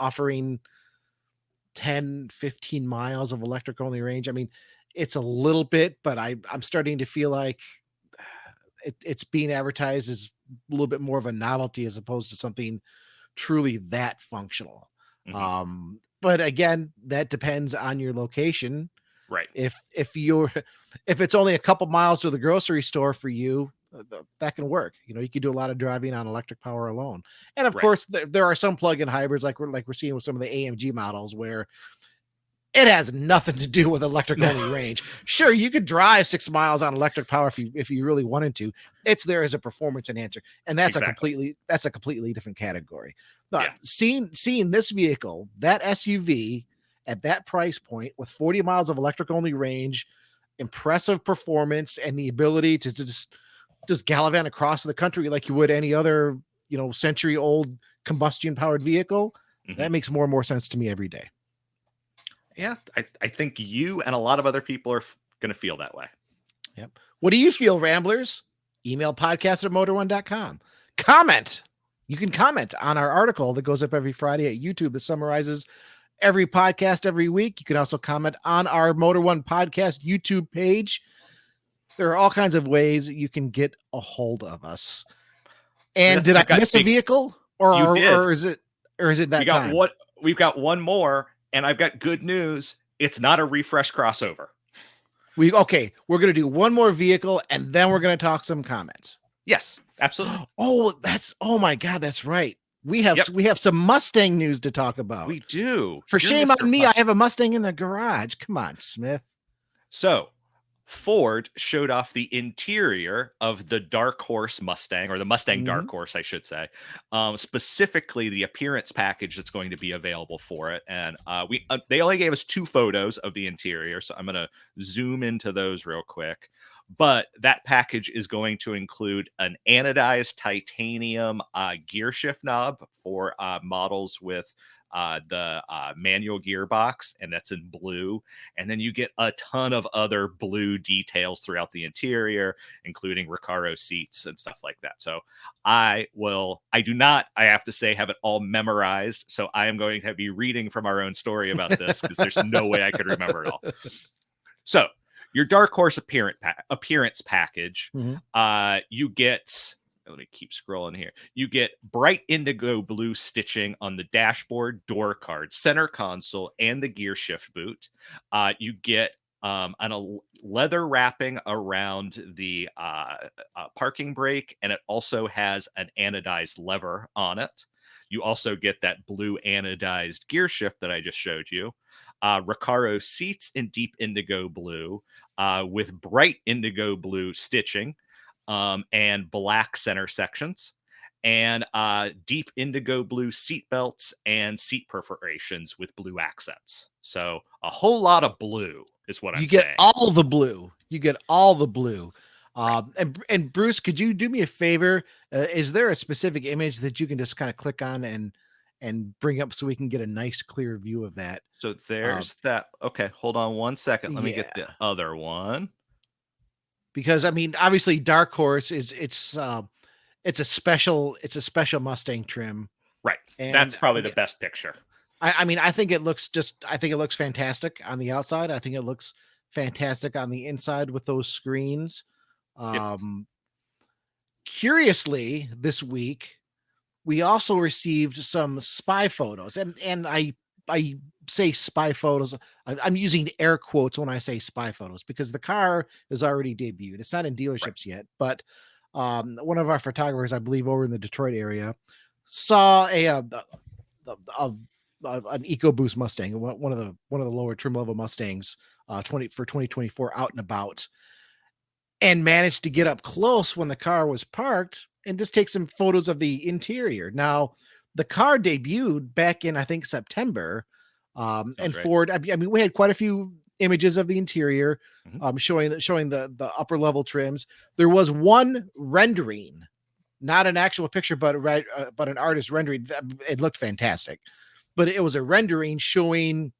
10, 15 miles of electric only range. I mean, it's a little bit, but I'm starting to feel like it's being advertised as a little bit more of a novelty as opposed to something truly that functional. Hmm. But again, that depends on your location. Right. If if it's only a couple miles to the grocery store for you, that can work. You could do a lot of driving on electric power alone. And of Right. course, there are some plug-in hybrids like we're seeing with some of the AMG models where it has nothing to do with electric No. only range. Sure, you could drive 6 miles on electric power if you really wanted to. It's there as a performance enhancer, and Exactly. that's a completely different category. Yeah. Seeing this vehicle, that SUV at that price point with 40 miles of electric only range, impressive performance, and the ability to just gallivant across the country like you would any other, century old combustion powered vehicle, Hmm. that makes more and more sense to me every day. Yeah, I think you and a lot of other people are going to feel that way. Yep. What do you feel, Ramblers? Email podcast@motor1.com. Comment. You can comment on our article that goes up every Friday at YouTube that summarizes every podcast every week. You can also comment on our Motor One Podcast YouTube page. There are all kinds of ways you can get a hold of us. And Smith, did I I've got miss a big. vehicle, or You did. is it We that got time? what we've got one more, and I've got good news. It's not a refresh crossover. We're gonna do one more vehicle and then we're gonna talk some comments. Yes, absolutely. Oh my god, that's right. We have Yep, we have some Mustang news to talk about. we do. For You're shame Mr. on me, I Must. have a Mustang in the garage. Come on, Smith. So, Ford showed off the interior of the Dark Horse Mustang, or the Mustang Dark Mhm. Horse, I should say. Specifically, the appearance package that's going to be available for it. And they only gave us 2 photos of the interior, so I'm going to zoom into those real quick. But that package is going to include an anodized titanium gear shift knob for models with the manual gearbox, and that's in blue. And then you get a ton of other blue details throughout the interior, including Recaro seats and stuff like that. So I do not, I have to say, have it all memorized. So I am going to be reading from our own story about this because there's no way I could remember it all. So your Dark Horse appearance package, you get, let me keep scrolling here. You get bright indigo blue stitching on the dashboard, door card, center console, and the gear shift boot. You get a leather wrapping around the parking brake, and it also has an anodized lever on it. You also get that blue anodized gear shift that I just showed you. Recaro seats in deep indigo blue with bright indigo blue stitching and black center sections, and deep indigo blue seat belts and seat perforations with blue accents. So a whole lot of blue is what I'm saying. You get all the blue. You get all the blue. And Bruce, could you do me a favor? Is there a specific image that you can just kind of click on and bring up so we can get a nice clear view of that? So there's that. Okay, hold on one second. Let me get the other one. Because I mean, obviously Dark Horse it's a special Mustang trim. Right. And that's probably the best picture. I mean, I think it looks fantastic on the outside. I think it looks fantastic on the inside with those screens. Curiously, this week we also received some spy photos, and I say spy photos. I'm using air quotes when I say spy photos because the car is already debuted. It's not in dealerships yet, but one of our photographers, I believe, over in the Detroit area, saw an EcoBoost Mustang, one of the lower trim level Mustangs, for 2024 out and about, and managed to get up close when the car was parked and just take some photos of the interior. Now, the car debuted back in, I think, September. And right. Ford, I mean, we had quite a few images of the interior, showing the upper level trims. There was one rendering, not an actual picture, but an artist rendering. It looked fantastic, but it was a rendering showing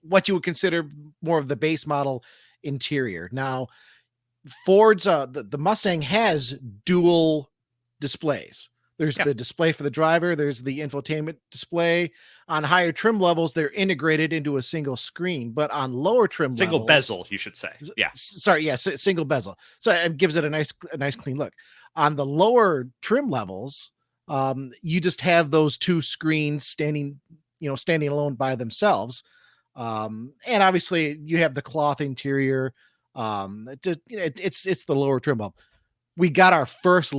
what you would consider more of the base model interior. Now, Ford's the Mustang has dual displays. There's the display for the driver. There's the infotainment display. On higher trim levels, they're integrated into a single screen, but on lower trim single levels, bezel, you should say. Yeah. Sorry. Yeah. Single bezel. So it gives it a nice clean look. On the lower trim levels, you just have those two screens standing alone by themselves. And obviously you have the cloth interior. It's the lower trim level. We got our first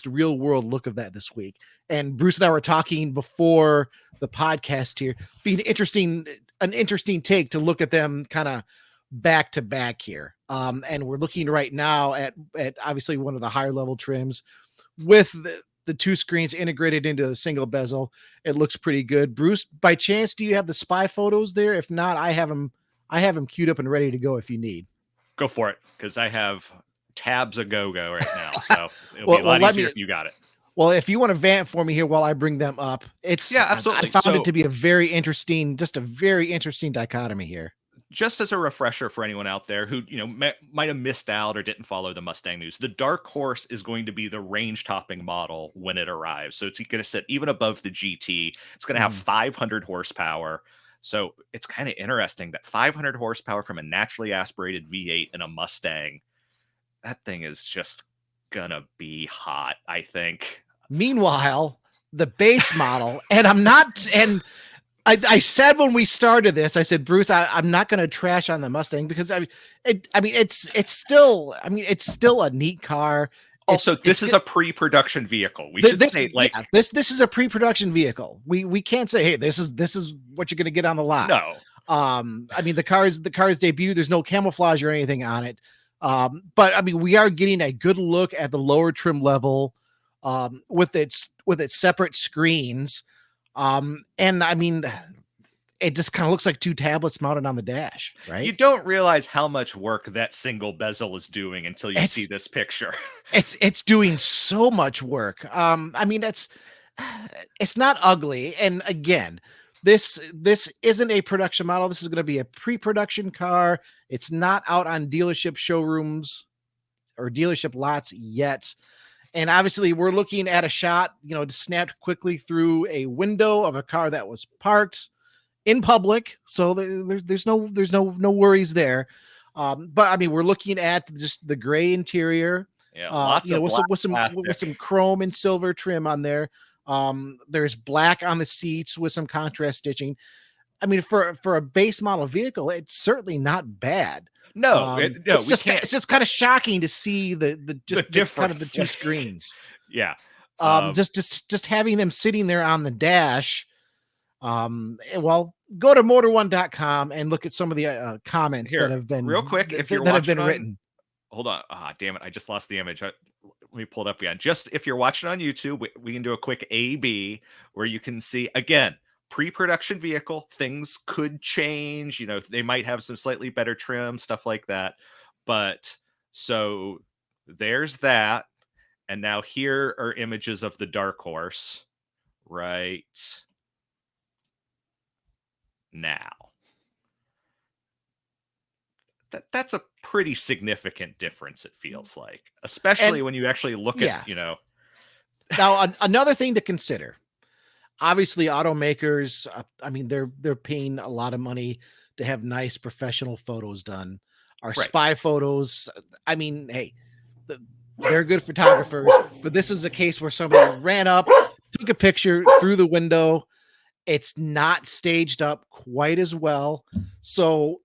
real world look of that this week. And Bruce and I were talking before the podcast here, being an interesting take to look at them kind of back to back here. And we're looking right now at obviously one of the higher level trims with the two screens integrated into a single bezel. It looks pretty good. Bruce, by chance, do you have the spy photos there? If not, I have them queued up and ready to go if you need. Go for it, because I have tabs a go right now, so it'll be a lot easier if you got it. Well, if you want to vamp for me here while I bring them up, absolutely. I found it to be a very interesting dichotomy here. Just as a refresher for anyone out there who might have missed out or didn't follow the Mustang news, the Dark Horse is going to be the range topping model when it arrives. So it's going to sit even above the GT. It's going to have 500 horsepower. So it's kind of interesting that 500 horsepower from a naturally aspirated V8 in a Mustang. That thing is just gonna be hot, I think. Meanwhile, the base model, and I said when we started this, I said, Bruce, I'm not going to trash on the Mustang because it's still a neat car. Also, this is a pre-production vehicle. We should say this is a pre-production vehicle. We can't say, hey, this is what you're going to get on the lot. No. I mean, the car's debut. There's no camouflage or anything on it. But I mean, we are getting a good look at the lower trim level, with its separate screens. And I mean, it just kind of looks like two tablets mounted on the dash, right? You don't realize how much work that single bezel is doing until you see this picture. It's doing so much work. I mean, it's not ugly. And again, this isn't a production model. This is going to be a pre-production car. It's not out on dealership showrooms or dealership lots yet. And obviously we're looking at a shot, snapped quickly through a window of a car that was parked in public. So there's no worries there. But I mean, we're looking at just the gray interior, Yeah, lots of with some chrome and silver trim on there. There's black on the seats with some contrast stitching. I mean, for a base model vehicle, it's certainly not bad. It's just kind of shocking to see the difference, kind of the two screens. Yeah. Just having them sitting there on the dash. Well, go to motor1.com and look at some of the comments that have been real quick. If you're that have been written. Hold on. Damn it. I just lost the image. Let me pull it up again. Just if you're watching on YouTube, we can do a quick A/B where you can see again, pre-production vehicle, things could change. They might have some slightly better trim, stuff like that. But so there's that. And now here are images of the Dark Horse right now. That's a pretty significant difference, it feels like, especially when you actually look at, Now, another thing to consider, obviously automakers, I mean, they're paying a lot of money to have nice professional photos done. Our spy photos, I mean, hey, they're good photographers, but this is a case where somebody ran up, took a picture through the window. It's not staged up quite as well. So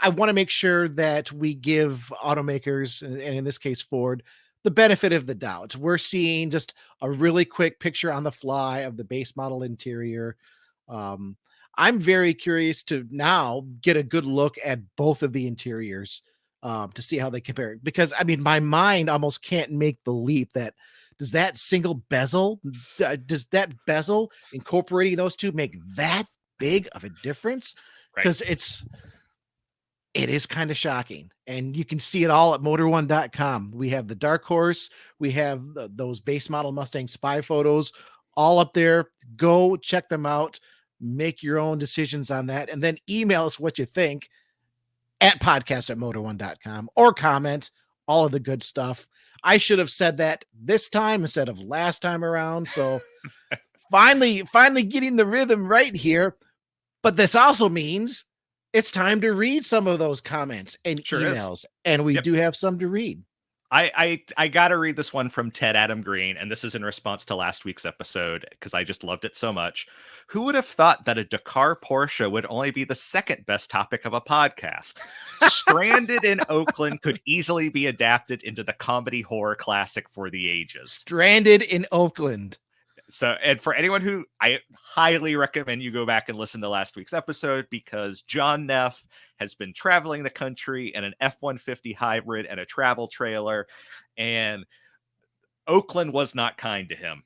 I want to make sure that we give automakers, and in this case Ford, the benefit of the doubt. We're seeing just a really quick picture on the fly of the base model interior. I'm very curious to now get a good look at both of the interiors to see how they compare. Because, I mean, my mind almost can't make the leap that does that bezel incorporating those two make that big of a difference? Because it is kind of shocking, and you can see it all at motor1.com. We have the Dark Horse. We have those base model Mustang spy photos all up there. Go check them out. Make your own decisions on that. And then email us what you think at podcast@motor1.com or comment, all of the good stuff. I should have said that this time instead of last time around. So finally getting the rhythm right here. But this also means it's time to read some of those comments and emails, and we do have some to read. I got to read this one from Ted Adam Green, and this is in response to last week's episode because I just loved it so much. Who would have thought that a Dakar Porsche would only be the second best topic of a podcast? Stranded in Oakland could easily be adapted into the comedy horror classic for the ages. Stranded in Oakland. So, and for anyone who, I highly recommend you go back and listen to last week's episode because John Neff has been traveling the country in an F-150 hybrid and a travel trailer, and Oakland was not kind to him.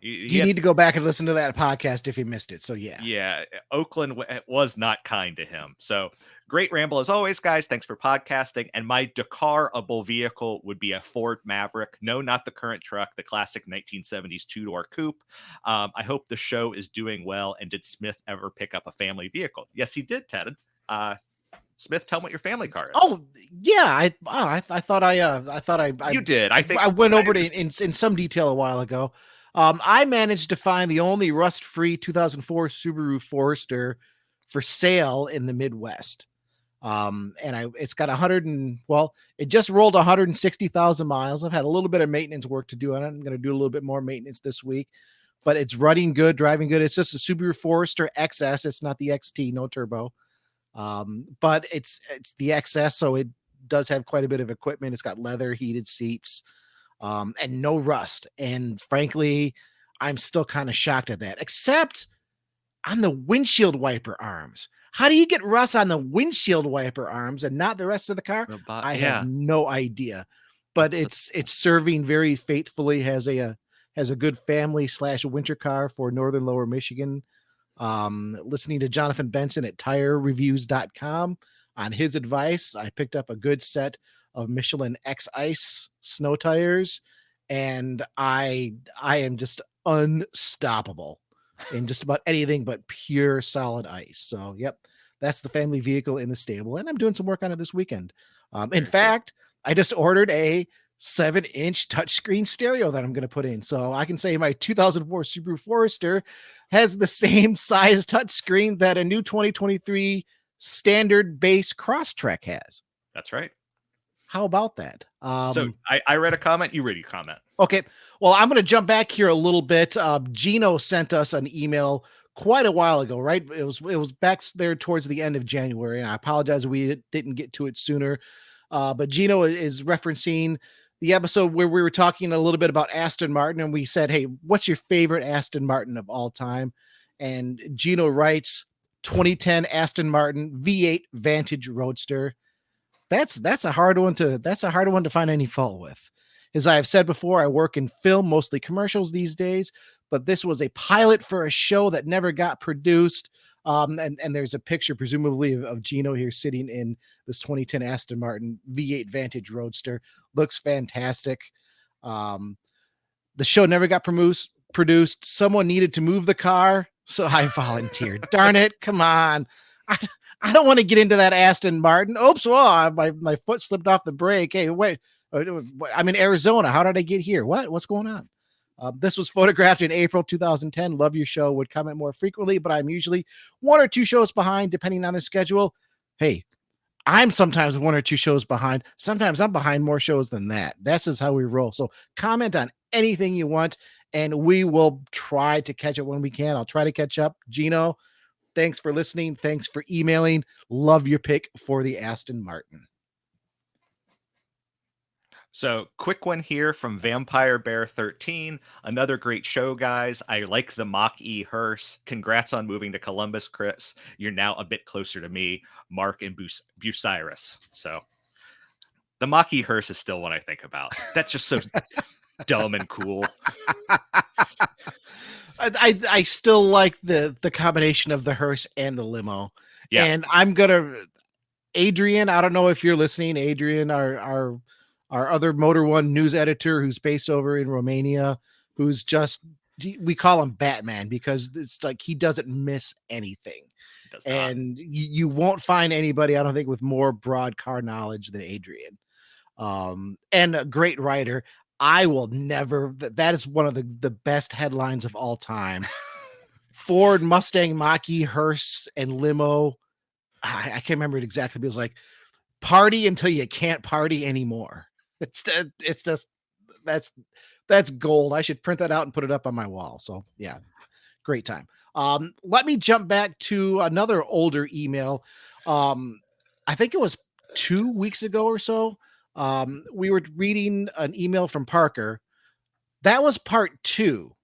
You need to go back and listen to that podcast if you missed it. So yeah, Oakland was not kind to him. So great ramble as always, guys. Thanks for podcasting. And my Dakar-able vehicle would be a Ford Maverick. No, not the current truck, the classic 1970s two-door coupe. I hope the show is doing well. And did Smith ever pick up a family vehicle? Yes, he did, Ted. Smith, tell him what your family car is. Oh yeah, I thought I you did. I think I went over it in some detail a while ago. I managed to find the only rust-free 2004 Subaru Forester for sale in the Midwest. It's got it just rolled 160,000 miles. I've had a little bit of maintenance work to do on it. I'm going to do a little bit more maintenance this week, but it's running good, driving good. It's just a Subaru Forester XS. It's not the XT, no turbo. But it's the XS. So it does have quite a bit of equipment. It's got leather, heated seats, and no rust. And frankly, I'm still kind of shocked at that, except on the windshield wiper arms. How do you get rust on the windshield wiper arms and not the rest of the car? I have no idea, but it's serving very faithfully, has a good family / winter car for Northern Lower Michigan. Listening to Jonathan Benson at tirereviews.com on his advice, I picked up a good set of Michelin X Ice snow tires, and I am just unstoppable in just about anything but pure solid ice. So, yep, that's the family vehicle in the stable, and I'm doing some work on it this weekend. In Very cool. fact, I just ordered a 7-inch touchscreen stereo that I'm going to put in. So I can say my 2004 Subaru Forester has the same size touchscreen that a new 2023 standard base Crosstrek has. That's right. How about that? So I read a comment. You read your comment. Okay. Well, I'm going to jump back here a little bit. Gino sent us an email quite a while ago, right? It was back there towards the end of January, and I apologize we didn't get to it sooner. But Gino is referencing the episode where we were talking a little bit about Aston Martin, and we said, "Hey, what's your favorite Aston Martin of all time?" And Gino writes, 2010 Aston Martin V8 Vantage Roadster. That's a hard one to find any fault with. As I've said before, I work in film, mostly commercials these days, but this was a pilot for a show that never got produced. And there's a picture, presumably, of Gino here sitting in this 2010 Aston Martin V8 Vantage Roadster. Looks fantastic. The show never got produced. Someone needed to move the car, so I volunteered. Darn it. Come on. I don't want to get into that Aston Martin. Oops, well, my foot slipped off the brake. Hey, wait. I'm in Arizona. How did I get here? What's going on? This was photographed in April 2010. Love your show. Would comment more frequently, but I'm usually 1 or 2 shows behind, depending on the schedule. Hey, I'm sometimes 1 or 2 shows behind. Sometimes I'm behind more shows than that. That's just how we roll. So comment on anything you want, and we will try to catch it when we can. I'll try to catch up. Gino, thanks for listening. Thanks for emailing. Love your pick for the Aston Martin. So quick one here from Vampire Bear 13. Another great show, guys. I like the Mach-E hearse. Congrats on moving to Columbus, Chris. You're now a bit closer to me, Mark and Bucyrus. So the Mach-E hearse is still what I think about. That's just so dumb and cool. I still like the combination of the hearse and the limo. Yeah. And Adrian, I don't know if you're listening, Adrian, our other Motor One news editor who's based over in Romania, who's we call him Batman because it's like he doesn't miss anything. And you won't find anybody, I don't think, with more broad car knowledge than Adrian. And a great writer. I will never, that is one of the best headlines of all time. Ford, Mustang, Mach-E, hearse, and limo. I can't remember it exactly, but it was like, party until you can't party anymore. It's just, that's gold. I should print that out and put it up on my wall. So yeah, great time. Let me jump back to another older email. I think it was 2 weeks ago or so. We were reading an email from Parker. That was part 2.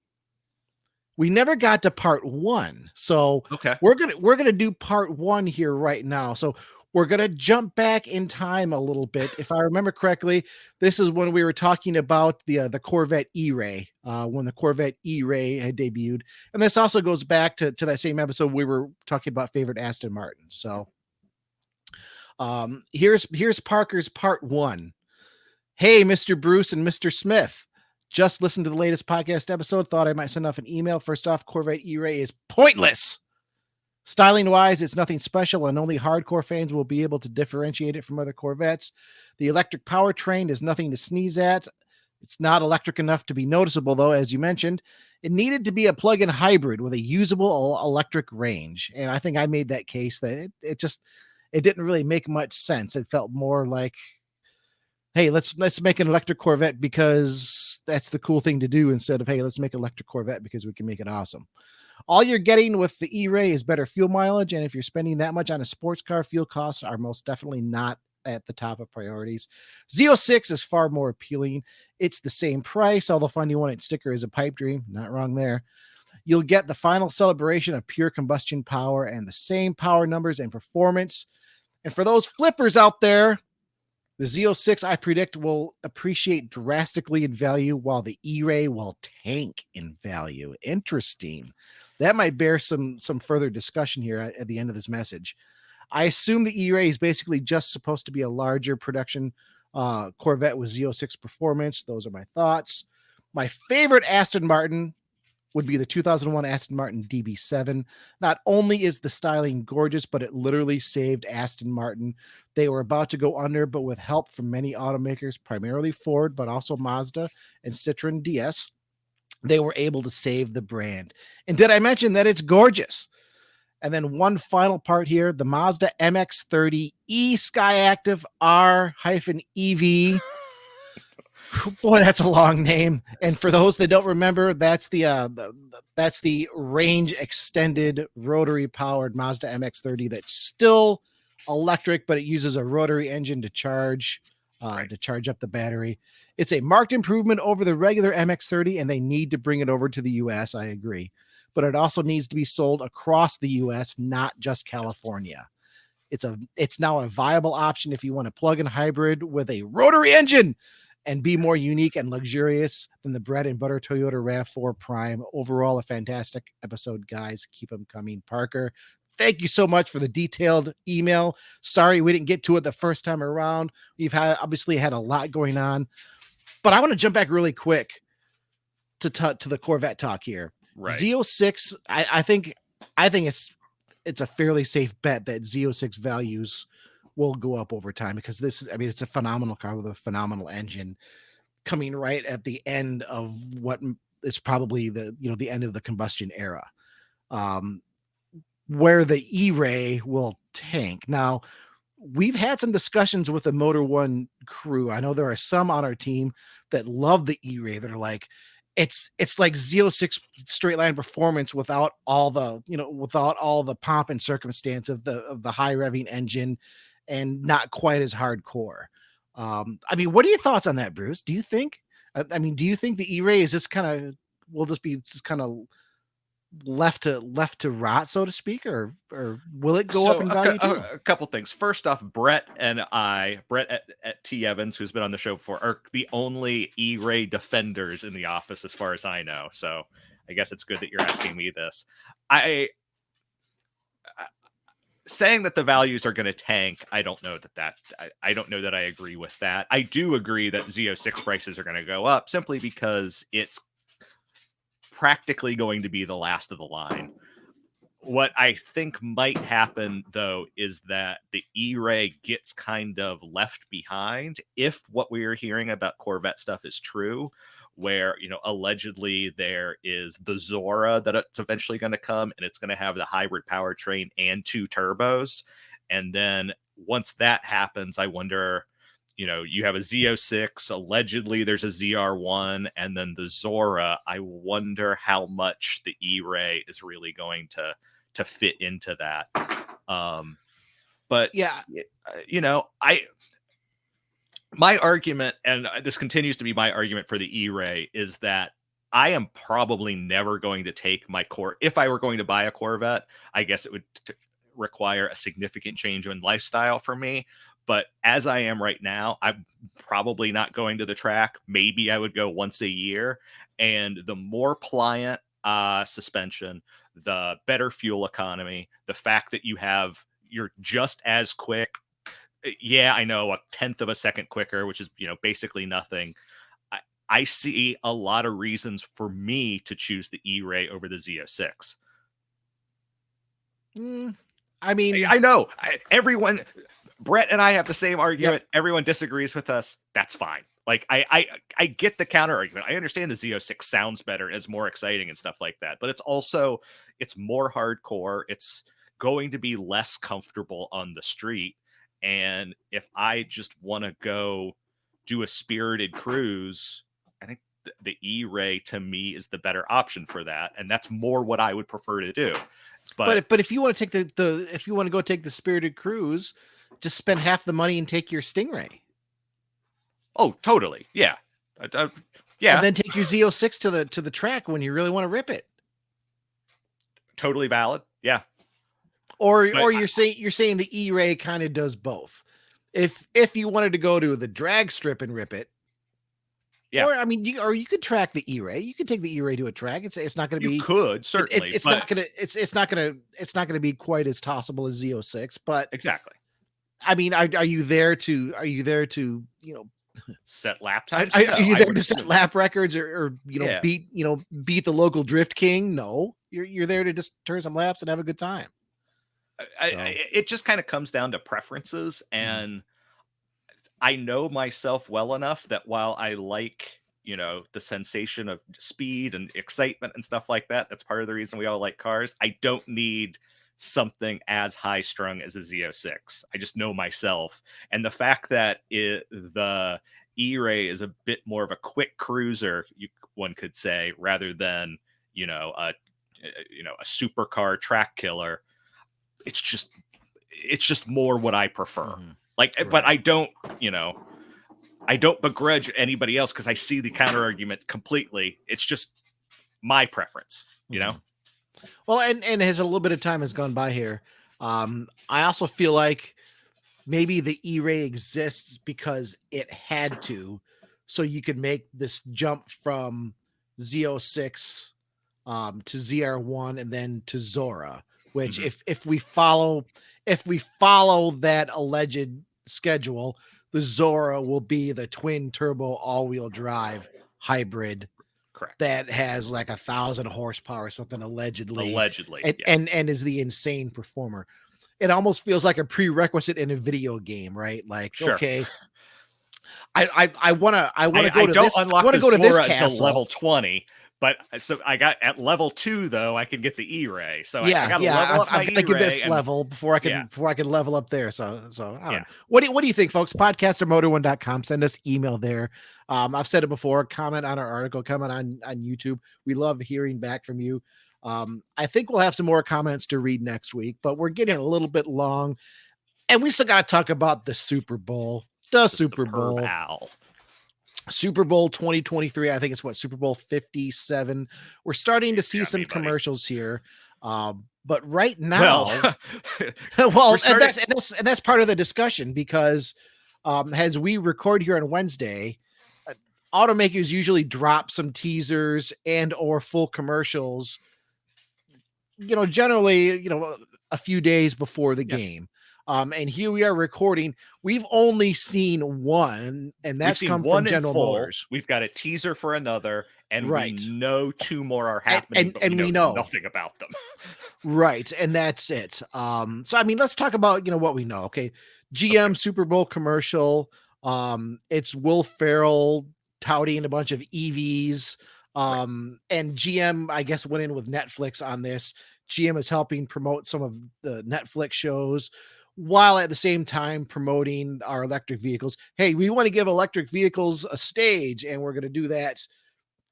We never got to part 1. So okay, we're going to do part 1 here right now. So we're going to jump back in time a little bit. If I remember correctly, this is when we were talking about the Corvette E-Ray, when the Corvette E-Ray had debuted. And this also goes back to that same episode we were talking about favorite Aston Martins. So here's Parker's part 1. Hey, Mr. Bruce and Mr. Smith. Just listened to the latest podcast episode. Thought I might send off an email. First off, Corvette E-Ray is pointless. Styling-wise, it's nothing special, and only hardcore fans will be able to differentiate it from other Corvettes. The electric powertrain is nothing to sneeze at. It's not electric enough to be noticeable, though, as you mentioned. It needed to be a plug-in hybrid with a usable electric range, and I think I made that case that it didn't really make much sense. It felt more like, hey, let's make an electric Corvette because that's the cool thing to do, instead of, hey, let's make an electric Corvette because we can make it awesome. All you're getting with the E-Ray is better fuel mileage, and if you're spending that much on a sports car, fuel costs are most definitely not at the top of priorities. Z06 is far more appealing. It's the same price, although finding one at sticker is a pipe dream. Not wrong there. You'll get the final celebration of pure combustion power and the same power numbers and performance. And for those flippers out there, the Z06, I predict, will appreciate drastically in value, while the E-Ray will tank in value. Interesting. That might bear some further discussion here at the end of this message. I assume the E-Ray is basically just supposed to be a larger production Corvette with Z06 performance. Those are my thoughts. My favorite Aston Martin would be the 2001 Aston Martin DB7. Not only is the styling gorgeous, but it literally saved Aston Martin. They were about to go under, but with help from many automakers, primarily Ford, but also Mazda and Citroen DS, they were able to save the brand. And did I mention that it's gorgeous? And then one final part here, the Mazda MX-30 E Skyactiv R-EV. Boy, that's a long name. And for those that don't remember, that's the range extended rotary powered Mazda MX-30 that's still electric, but it uses a rotary engine to charge up the battery. It's a marked improvement over the regular MX-30, and they need to bring it over to the US. I agree, but it also needs to be sold across the US, not just California. It's now a viable option if you want a plug-in hybrid with a rotary engine and be more unique and luxurious than the bread and butter Toyota RAV4 Prime. Overall, a fantastic episode, guys. Keep them coming. Parker, thank you so much for the detailed email. Sorry we didn't get to it the first time around. We've obviously had a lot going on, but I want to jump back really quick to the Corvette talk here. Right. Z06, I think it's a fairly safe bet that Z06 values will go up over time, because it's a phenomenal car with a phenomenal engine coming right at the end of what is probably the end of the combustion era, where the E-Ray will tank. Now, we've had some discussions with the Motor One crew. I know there are some on our team that love the E-Ray that are like, it's like Z06 straight line performance without all the pomp and circumstance of the high revving engine, and not quite as hardcore. What are your thoughts on that, Bruce? Do you think the E-Ray is will just be kind of left to rot, so to speak, or will it go up in value too? A couple things. First off, Brett at T Evans, who's been on the show before, are the only E-Ray defenders in the office, as far as I know. So I guess it's good that you're asking me this. Saying that the values are going to tank, I don't know I don't know that I agree with that. I do agree that Z06 prices are going to go up simply because it's practically going to be the last of the line. What I think might happen, though, is that the E-Ray gets kind of left behind if what we are hearing about Corvette stuff is true, where, allegedly there is the Zora that it's eventually going to come, and it's going to have the hybrid powertrain and 2 turbos. And then once that happens, I wonder, you have a Z06, allegedly there's a ZR1, and then the Zora. I wonder how much the E-Ray is really going to fit into that. But yeah, my argument, and this continues to be my argument for the E-Ray, is that I am probably never going to take if I were going to buy a Corvette, I guess it would require a significant change in lifestyle for me. But as I am right now, I'm probably not going to the track. Maybe I would go once a year. And the more pliant suspension, the better fuel economy, the fact that you're just as quick. Yeah, I know, 1/10 of a second quicker, which is, basically nothing. I see a lot of reasons for me to choose the E-Ray over the Z06. I know everyone, Brett and I have the same argument. Yep. Everyone disagrees with us. That's fine. Like, I get the counter argument. I understand the Z06 sounds better and is more exciting and stuff like that, but it's more hardcore. It's going to be less comfortable on the street. And if I just want to go do a spirited cruise, I think the E-Ray to me is the better option for that. And that's more what I would prefer to do. But if you want to take if you want to go take the spirited cruise, just spend half the money and take your Stingray. Oh, totally. Yeah. Yeah. And then take your Z06 to the track when you really want to rip it. Totally valid. Yeah. Or you're saying the E-Ray kind of does both. If you wanted to go to the drag strip and rip it, yeah. Or you could track the E-Ray. You could take the E-Ray to a track. It's not going to be. You could certainly. It's not going to be quite as tossable as Z06. But exactly. Are you there to Set lap times. Are No, you I there would to set assume. lap records or Yeah. beat the local drift king? No, you're there to just turn some laps and have a good time. It just kind of comes down to preferences, and I know myself well enough that while I like, the sensation of speed and excitement and stuff like that, that's part of the reason we all like cars. I don't need something as high strung as a Z06. I just know myself. And the fact that the E-Ray is a bit more of a quick cruiser, one could say, rather than, a supercar track killer, it's just more what I prefer. But I don't, I don't begrudge anybody else because I see the counter argument completely. It's just my preference, Well, and as a little bit of time has gone by here, I also feel like maybe the E-Ray exists because it had to, so you could make this jump from Z06 to ZR1 and then to Zora, which if we follow that alleged schedule, the Zora will be the twin turbo all-wheel drive hybrid. Correct. That has like 1,000 horsepower or something allegedly, and is the insane performer. It almost feels like a prerequisite in a video game, right? Like, sure. Okay, I want to go to this. I want to go to this castle. Level 20. But so I got at level 2 though, I can get the E-Ray. So I got to level up. I've got to get this level before I can level up there. So I don't know. What do you think, folks? Podcast@motor1.com. Send us email there. I've said it before. Comment on our article. Comment on YouTube. We love hearing back from you. I think we'll have some more comments to read next week, but we're getting a little bit long, and we still got to talk about the Super Bowl. The Super Bowl. Super Bowl 2023. I think it's Super Bowl 57. We're starting to see some commercials here. But right now, that's part of the discussion because as we record here on Wednesday, automakers usually drop some teasers and or full commercials, generally, a few days before the game. And here we are recording. We've only seen one, and that's come from General Motors. We've got a teaser for another, and we know 2 more are happening, and we know nothing about them. Right, and that's it. So I mean, let's talk about what we know. Okay, GM Super Bowl commercial. It's Will Ferrell touting a bunch of EVs. And GM, I guess, went in with Netflix on this. GM is helping promote some of the Netflix shows, while at the same time promoting our electric vehicles. Hey, we want to give electric vehicles a stage, and we're going to do that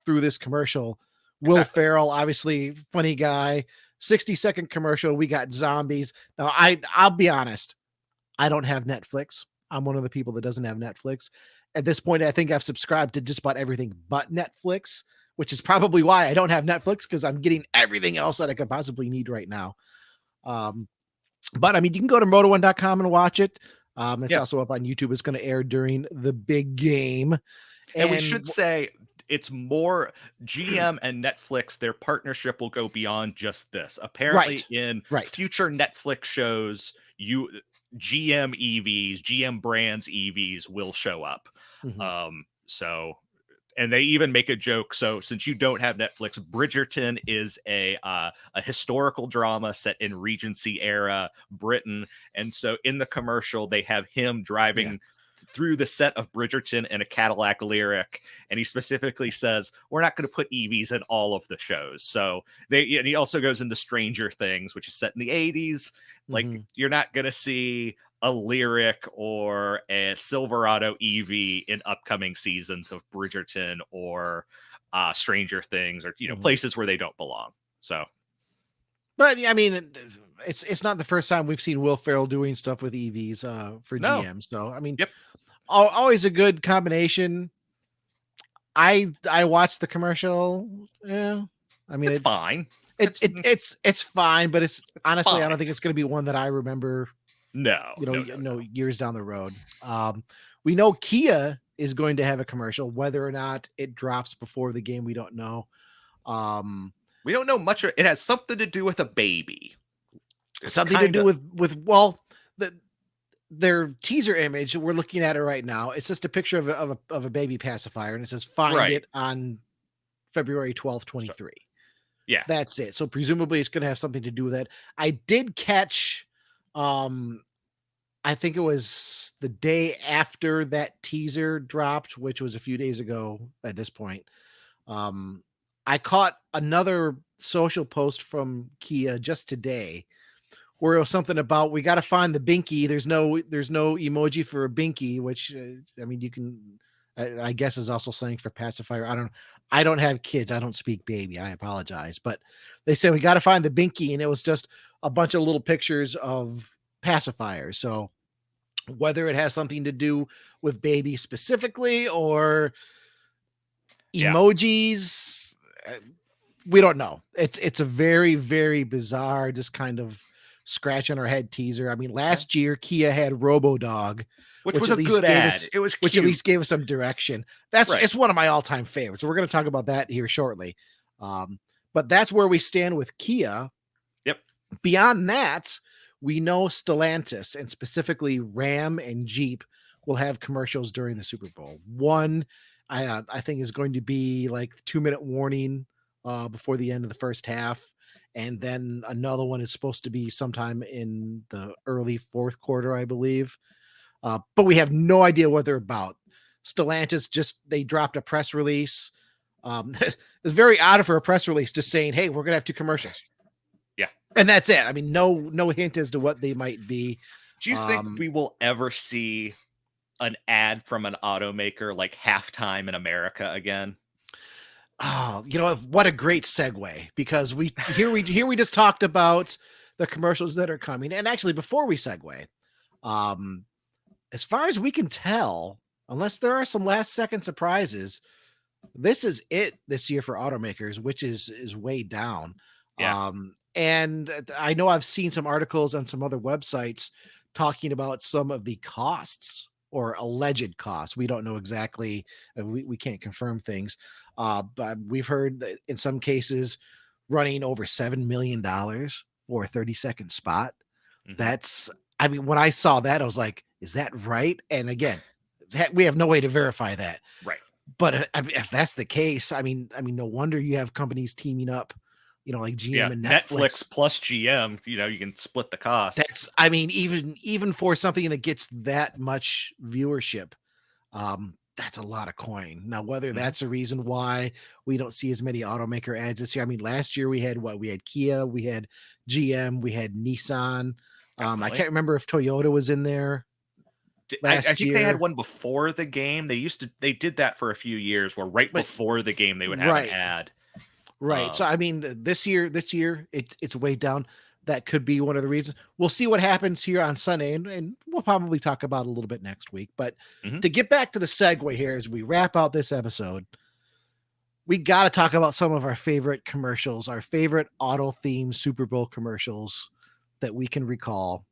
through this commercial. Will Ferrell, obviously funny guy. 60-second commercial. We got zombies. Now, I'll be honest. I don't have Netflix. I'm one of the people that doesn't have Netflix. At this point, I think I've subscribed to just about everything but Netflix, which is probably why I don't have Netflix, because I'm getting everything else that I could possibly need right now. But I mean, you can go to motor1.com and watch it. It's also up on YouTube. It's going to air during the big game. And we should say it's more GM and Netflix. Their partnership will go beyond just this. Apparently in future Netflix shows, GM EVs, GM brands EVs will show up. And they even make a joke. So since you don't have Netflix, Bridgerton is a historical drama set in Regency era Britain. And so in the commercial, they have him driving through the set of Bridgerton in a Cadillac Lyric. And he specifically says, we're not going to put EVs in all of the shows. So and he also goes into Stranger Things, which is set in the 80s. Like you're not going to see a Lyric or a Silverado EV in upcoming seasons of Bridgerton or Stranger Things, or places where they don't belong. So, but I mean, it's not the first time we've seen Will Ferrell doing stuff with EVs for GM. So I mean, always a good combination. I watched the commercial. Yeah, I mean, it's fine. It's fine, but it's honestly fine. I don't think it's going to be one that I remember. No, years down the road. We know Kia is going to have a commercial. Whether or not it drops before the game, we don't know. We don't know much. It has something to do with a baby. Something to do with their teaser image, we're looking at it right now. It's just a picture of a baby pacifier, and it says find it on February 12th, 23. Yeah. That's it. So presumably it's going to have something to do with that. I did catch, I think it was the day after that teaser dropped, which was a few days ago at this point. I caught another social post from Kia just today where it was something about, we got to find the binky. There's no emoji for a binky, which I mean, you can, I guess is also saying for pacifier. I don't have kids. I don't speak baby. I apologize. But they said, we got to find the binky. And it was just a bunch of little pictures of pacifiers. So whether it has something to do with baby specifically or emojis, we don't know. It's a very, very bizarre, just kind of scratch on our head teaser. I mean, last year Kia had RoboDog, which was a good ad. It was cute. Which at least gave us some direction. It's one of my all-time favorites. So we're going to talk about that here shortly. But that's where we stand with Kia. Yep. Beyond that, we know Stellantis, and specifically Ram and Jeep, will have commercials during the Super Bowl. One, I think, is going to be like 2-minute warning before the end of the first half. And then another one is supposed to be sometime in the early fourth quarter, I believe. But we have no idea what they're about. Stellantis they dropped a press release. It's very odd for a press release just saying, hey, we're going to have 2 commercials. Yeah. And that's it. I mean, no hint as to what they might be. Do you think we will ever see an ad from an automaker like Halftime in America again? Oh, what a great segue, because we just talked about the commercials that are coming. And actually, before we segue, as far as we can tell, unless there are some last second surprises, this is it this year for automakers, which is way down. Yeah. And I know I've seen some articles on some other websites talking about some of the costs or alleged costs. We don't know exactly. We can't confirm things. But we've heard that in some cases running over $7 million for a 30-second spot. Mm-hmm. I mean, when I saw that, I was like, is that right? And again, we have no way to verify that. Right. But if that's the case, I mean, no wonder you have companies teaming up, like GM and Netflix plus GM, you can split the cost. I mean, even for something that gets that much viewership, that's a lot of coin. Now, whether that's a reason why we don't see as many automaker ads this year. I mean, last year we had Kia, we had GM, we had Nissan. I can't remember if Toyota was in there. I think they had one before the game. They did that for a few years where before the game they would have an ad. Right. So, I mean, this year it's way down. That could be one of the reasons. We'll see what happens here on Sunday, and we'll probably talk about it a little bit next week. But to get back to the segue here, as we wrap out this episode, we got to talk about some of our favorite commercials, our favorite auto-themed Super Bowl commercials that we can recall.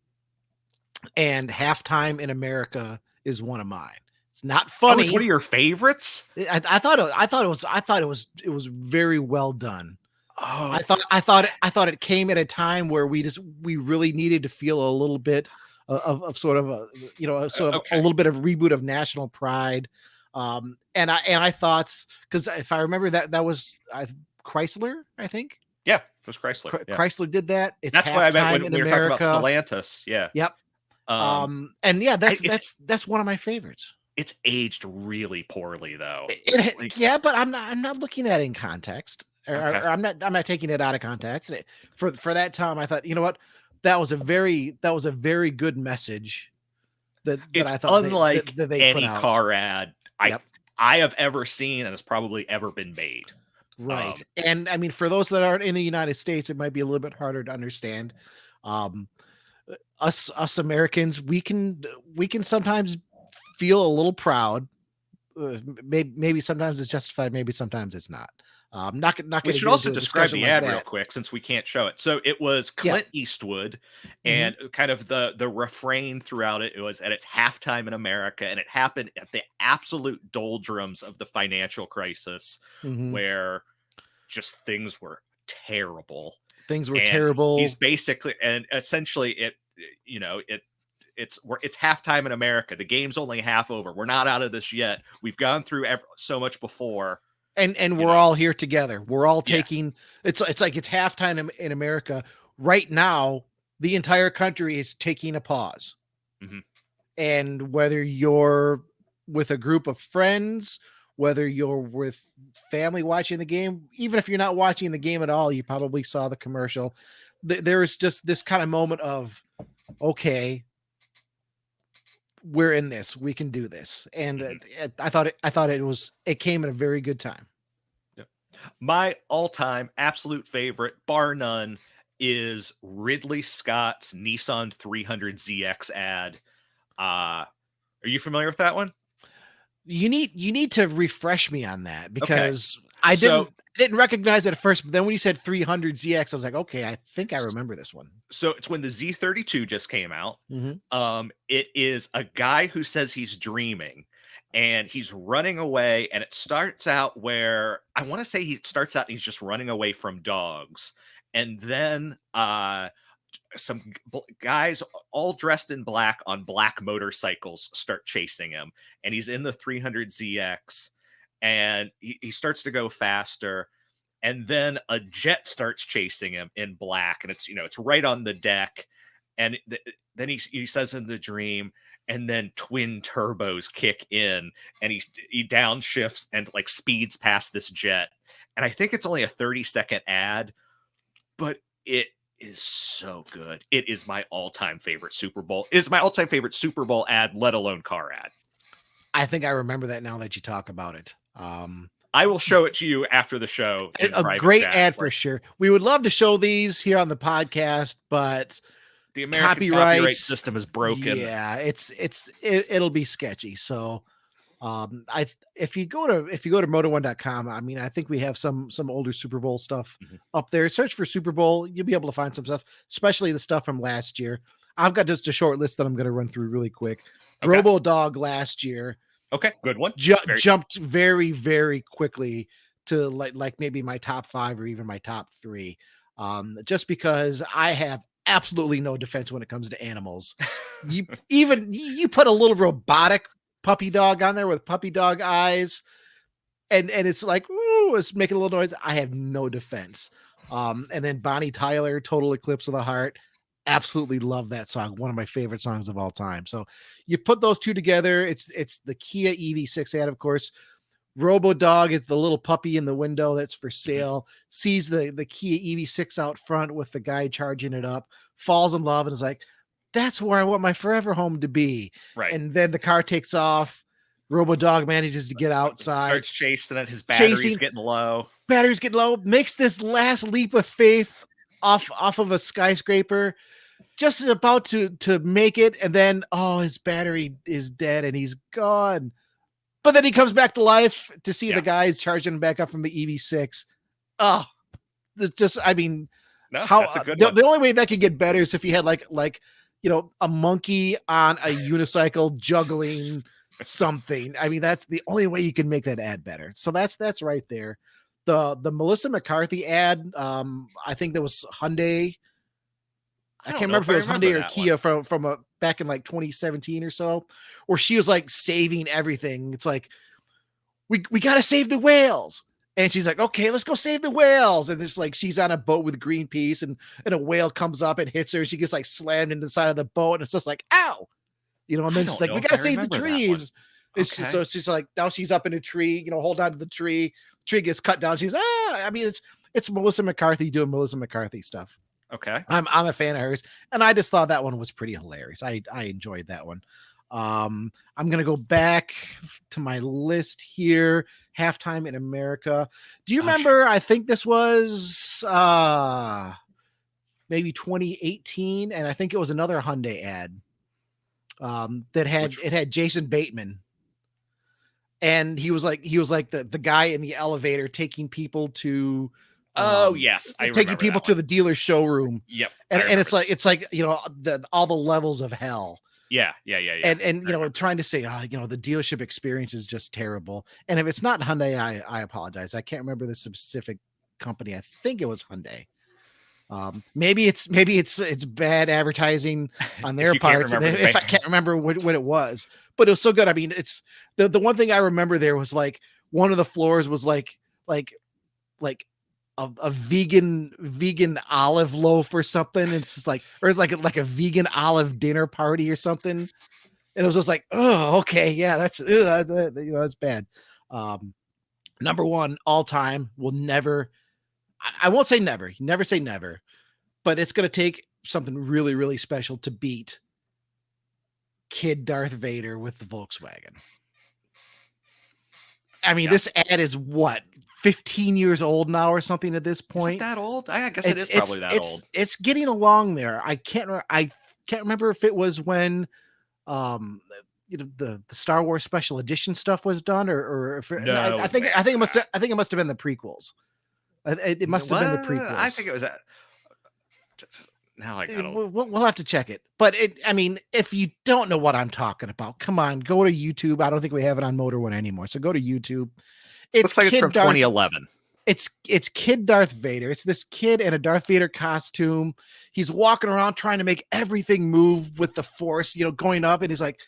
And Halftime in America is one of mine. It's not funny. It's one of your favorites? I thought it was very well done. Oh, I thought it came at a time where we really needed to feel a little bit of sort of a a little bit of reboot of national pride. And I thought, because if I remember that was Chrysler, I think. Yeah, it was Chrysler. Chrysler did that. That's what I meant when we were talking about Stellantis. Yeah. Yep. And yeah, that's one of my favorites. It's aged really poorly though. Yeah, but I'm not looking at it in context. Or I'm not taking it out of context. For that time, I thought, you know what, that was a very good message. That I thought unlike that they any put out. Car ad I have ever seen and has probably ever been made. Right, and I mean, for those that aren't in the United States, it might be a little bit harder to understand. Us Americans, we can sometimes feel a little proud. Maybe sometimes it's justified, maybe sometimes it's not. Not we should also describe the ad real quick, since we can't show it. So it was Clint Eastwood, and kind of the refrain throughout it was that it's halftime in America, and it happened at the absolute doldrums of the financial crisis, where just things were terrible. Things were terrible. He's basically, and essentially it's halftime in America. The game's only half over. We're not out of this yet. We've gone through so much before. And we're all here together. We're all taking, it's like it's halftime in America right now. The entire country is taking a pause. Mm-hmm. And whether you're with a group of friends, whether you're with family watching the game, even if you're not watching the game at all, you probably saw the commercial. There is just this kind of moment of, okay, we're in this, we can do this. And I thought it came at a very good time. Yep. My all-time absolute favorite, bar none, is Ridley Scott's Nissan 300ZX ad. Are you familiar with that one? You need to refresh me on that, because I didn't recognize it at first, but then when you said 300ZX, I was like, okay, I think I remember this one. So it's when the Z32 just came out. Mm-hmm. It is a guy who says he's dreaming and he's running away, and it starts out where I want to say he starts out and he's just running away from dogs. And then some guys all dressed in black on black motorcycles start chasing him, and he's in the 300ZX, and he starts to go faster, and then a jet starts chasing him in black, and it's right on the deck, and then he says in the dream, and then twin turbos kick in, and he downshifts and like speeds past this jet. And I think it's only a 30-second ad, but it is so good. It is my all-time favorite Super Bowl. It is my all-time favorite Super Bowl ad, let alone car ad. I think I remember that now that you talk about it. I will show it to you after the show. A great ad for sure. We would love to show these here on the podcast, but the American copyright system is broken. Yeah, it'll be sketchy. So if you go to moto1.com, I mean, I think we have some older Super Bowl stuff up there. Search for Super Bowl, you'll be able to find some stuff, especially the stuff from last year. I've got just a short list that I'm going to run through really quick. Okay. Robo Dog last year. Okay, good one. Jumped very, very quickly to like maybe my top 5 or even my top 3. Just because I have absolutely no defense when it comes to animals. You put a little robotic puppy dog on there with puppy dog eyes, and it's like, ooh, it's making a little noise. I have no defense. And then Bonnie Tyler, Total Eclipse of the Heart. Absolutely love that song. One of my favorite songs of all time. So you put those two together. It's the Kia EV6 ad, of course. Robo Dog is the little puppy in the window that's for sale. Sees the Kia EV6 out front with the guy charging it up. Falls in love and is like, that's where I want my forever home to be. Right. And then the car takes off. Robo Dog manages to get outside. Starts chasing it. His battery's getting low. Battery's getting low. Makes this last leap of faith off of a skyscraper. Just about to make it. And then, his battery is dead and he's gone. But then he comes back to life to see the guys charging him back up from the EV6. Oh, it's just, I mean, that's a good one. The only way that could get better is if you had like a monkey on a unicycle juggling something. I mean, that's the only way you can make that ad better. So that's right there. The Melissa McCarthy ad, I think there was Hyundai. I can't remember if it was Hyundai or Kia from back in like 2017 or so, where she was like saving everything. It's like, we got to save the whales. And she's like, okay, let's go save the whales. And it's like, she's on a boat with Greenpeace and a whale comes up and hits her. And she gets like slammed into the side of the boat. And it's just like, ow, and then she's like, we got to save the trees. So she's like, now she's up in a tree, hold on to the tree. Tree gets cut down. She's, I mean, it's Melissa McCarthy doing Melissa McCarthy stuff. Okay. I'm a fan of hers. And I just thought that one was pretty hilarious. I enjoyed that one. I'm going to go back to my list here. Halftime in America. Do you remember? I think this was maybe 2018, and I think it was another Hyundai ad that had Jason Bateman, and he was like the guy in the elevator taking people to. Yes, taking people to the dealer showroom. Yep, and it's like all the levels of hell. Yeah. And trying to say, the dealership experience is just terrible. And if it's not Hyundai, I apologize. I can't remember the specific company. I think it was Hyundai. Maybe it's bad advertising on their If you can't parts remember the if I band. can't remember what it was, but it was so good. I mean, it's the one thing I remember there was like one of the floors was like like a vegan olive loaf or something. It's just like, or it's like a vegan olive dinner party or something. And it was just like, oh, okay, yeah, that's that's bad. Number one all time will never. I won't say never say never, but it's going to take something really, really special to beat Kid Darth Vader with the Volkswagen. I mean, this ad is what, 15 years old now or something at this point. Is it that old? I guess it is probably that old. It's getting along there. I can't remember if it was when the Star Wars special edition stuff was done or if No, I think it must have been the prequels. It must have been the prequels. I think it was that. Now I gotta. We'll have to check it. But I mean, if you don't know what I'm talking about, come on, go to YouTube. I don't think we have it on Motor One anymore. So go to YouTube. Looks like it's from 2011. It's Kid Darth Vader. It's this kid in a Darth Vader costume. He's walking around trying to make everything move with the Force, going up. And he's like,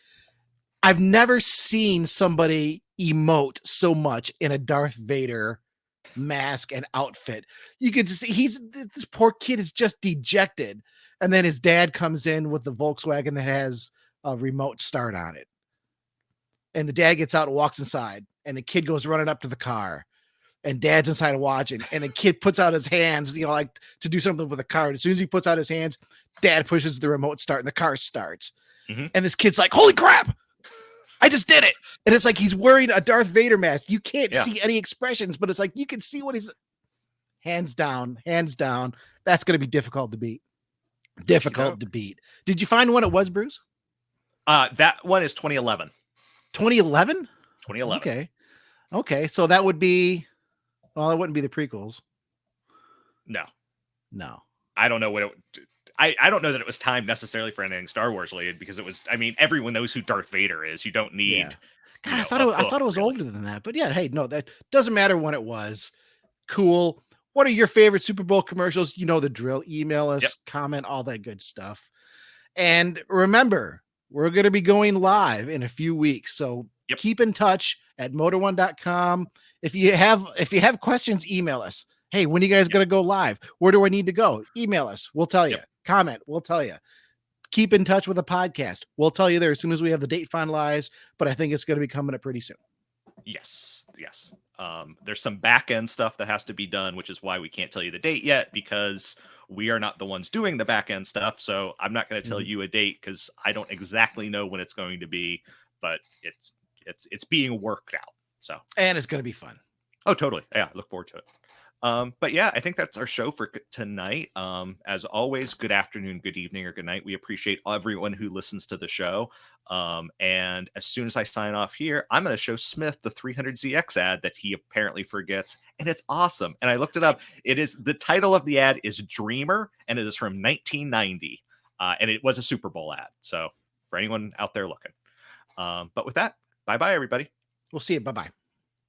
I've never seen somebody emote so much in a Darth Vader mask and outfit. You could just see this poor kid is just dejected. And then his dad comes in with the Volkswagen that has a remote start on it. And the dad gets out and walks inside. And the kid goes running up to the car. And dad's inside watching. And the kid puts out his hands, like to do something with the car. And as soon as he puts out his hands, dad pushes the remote start and the car starts. Mm-hmm. And this kid's like, holy crap, I just did it. And it's like he's wearing a Darth Vader mask. You can't see any expressions, but it's like you can see what he's hands down. That's going to be difficult to beat. Difficult to beat. Did you find when it was, Bruce? That one is 2011. 2011? 2011. Okay. So that would be, well, that wouldn't be the prequels. No. I don't know what it. I don't know that it was timed necessarily for anything Star Wars related because it was. I mean, everyone knows who Darth Vader is. You don't need. Yeah. God, I thought it was older than that, but yeah. Hey, no, that doesn't matter when it was. Cool. What are your favorite Super Bowl commercials? You know the drill. Email us, comment, all that good stuff. And remember, we're going to be going live in a few weeks, so keep in touch at motor1.com. If you have questions, email us. Hey, when are you guys going to go live? Where do I need to go? Email us. We'll tell you. Comment. We'll tell you. Keep in touch with the podcast. We'll tell you there as soon as we have the date finalized, but I think it's going to be coming up pretty soon. Yes. There's some back end stuff that has to be done, which is why we can't tell you the date yet because we are not the ones doing the back end stuff. So I'm not going to tell you a date because I don't exactly know when it's going to be, but it's being worked out. So, and it's going to be fun. Oh, totally. Yeah. Look forward to it. But yeah, I think that's our show for tonight. As always, good afternoon, good evening, or good night. We appreciate everyone who listens to the show. And as soon as I sign off here, I'm going to show Smith the 300ZX ad that he apparently forgets. And it's awesome. And I looked it up. The title of the ad is Dreamer, and it is from 1990. And it was a Super Bowl ad. So for anyone out there looking. But with that, bye-bye, everybody. We'll see you. Bye-bye.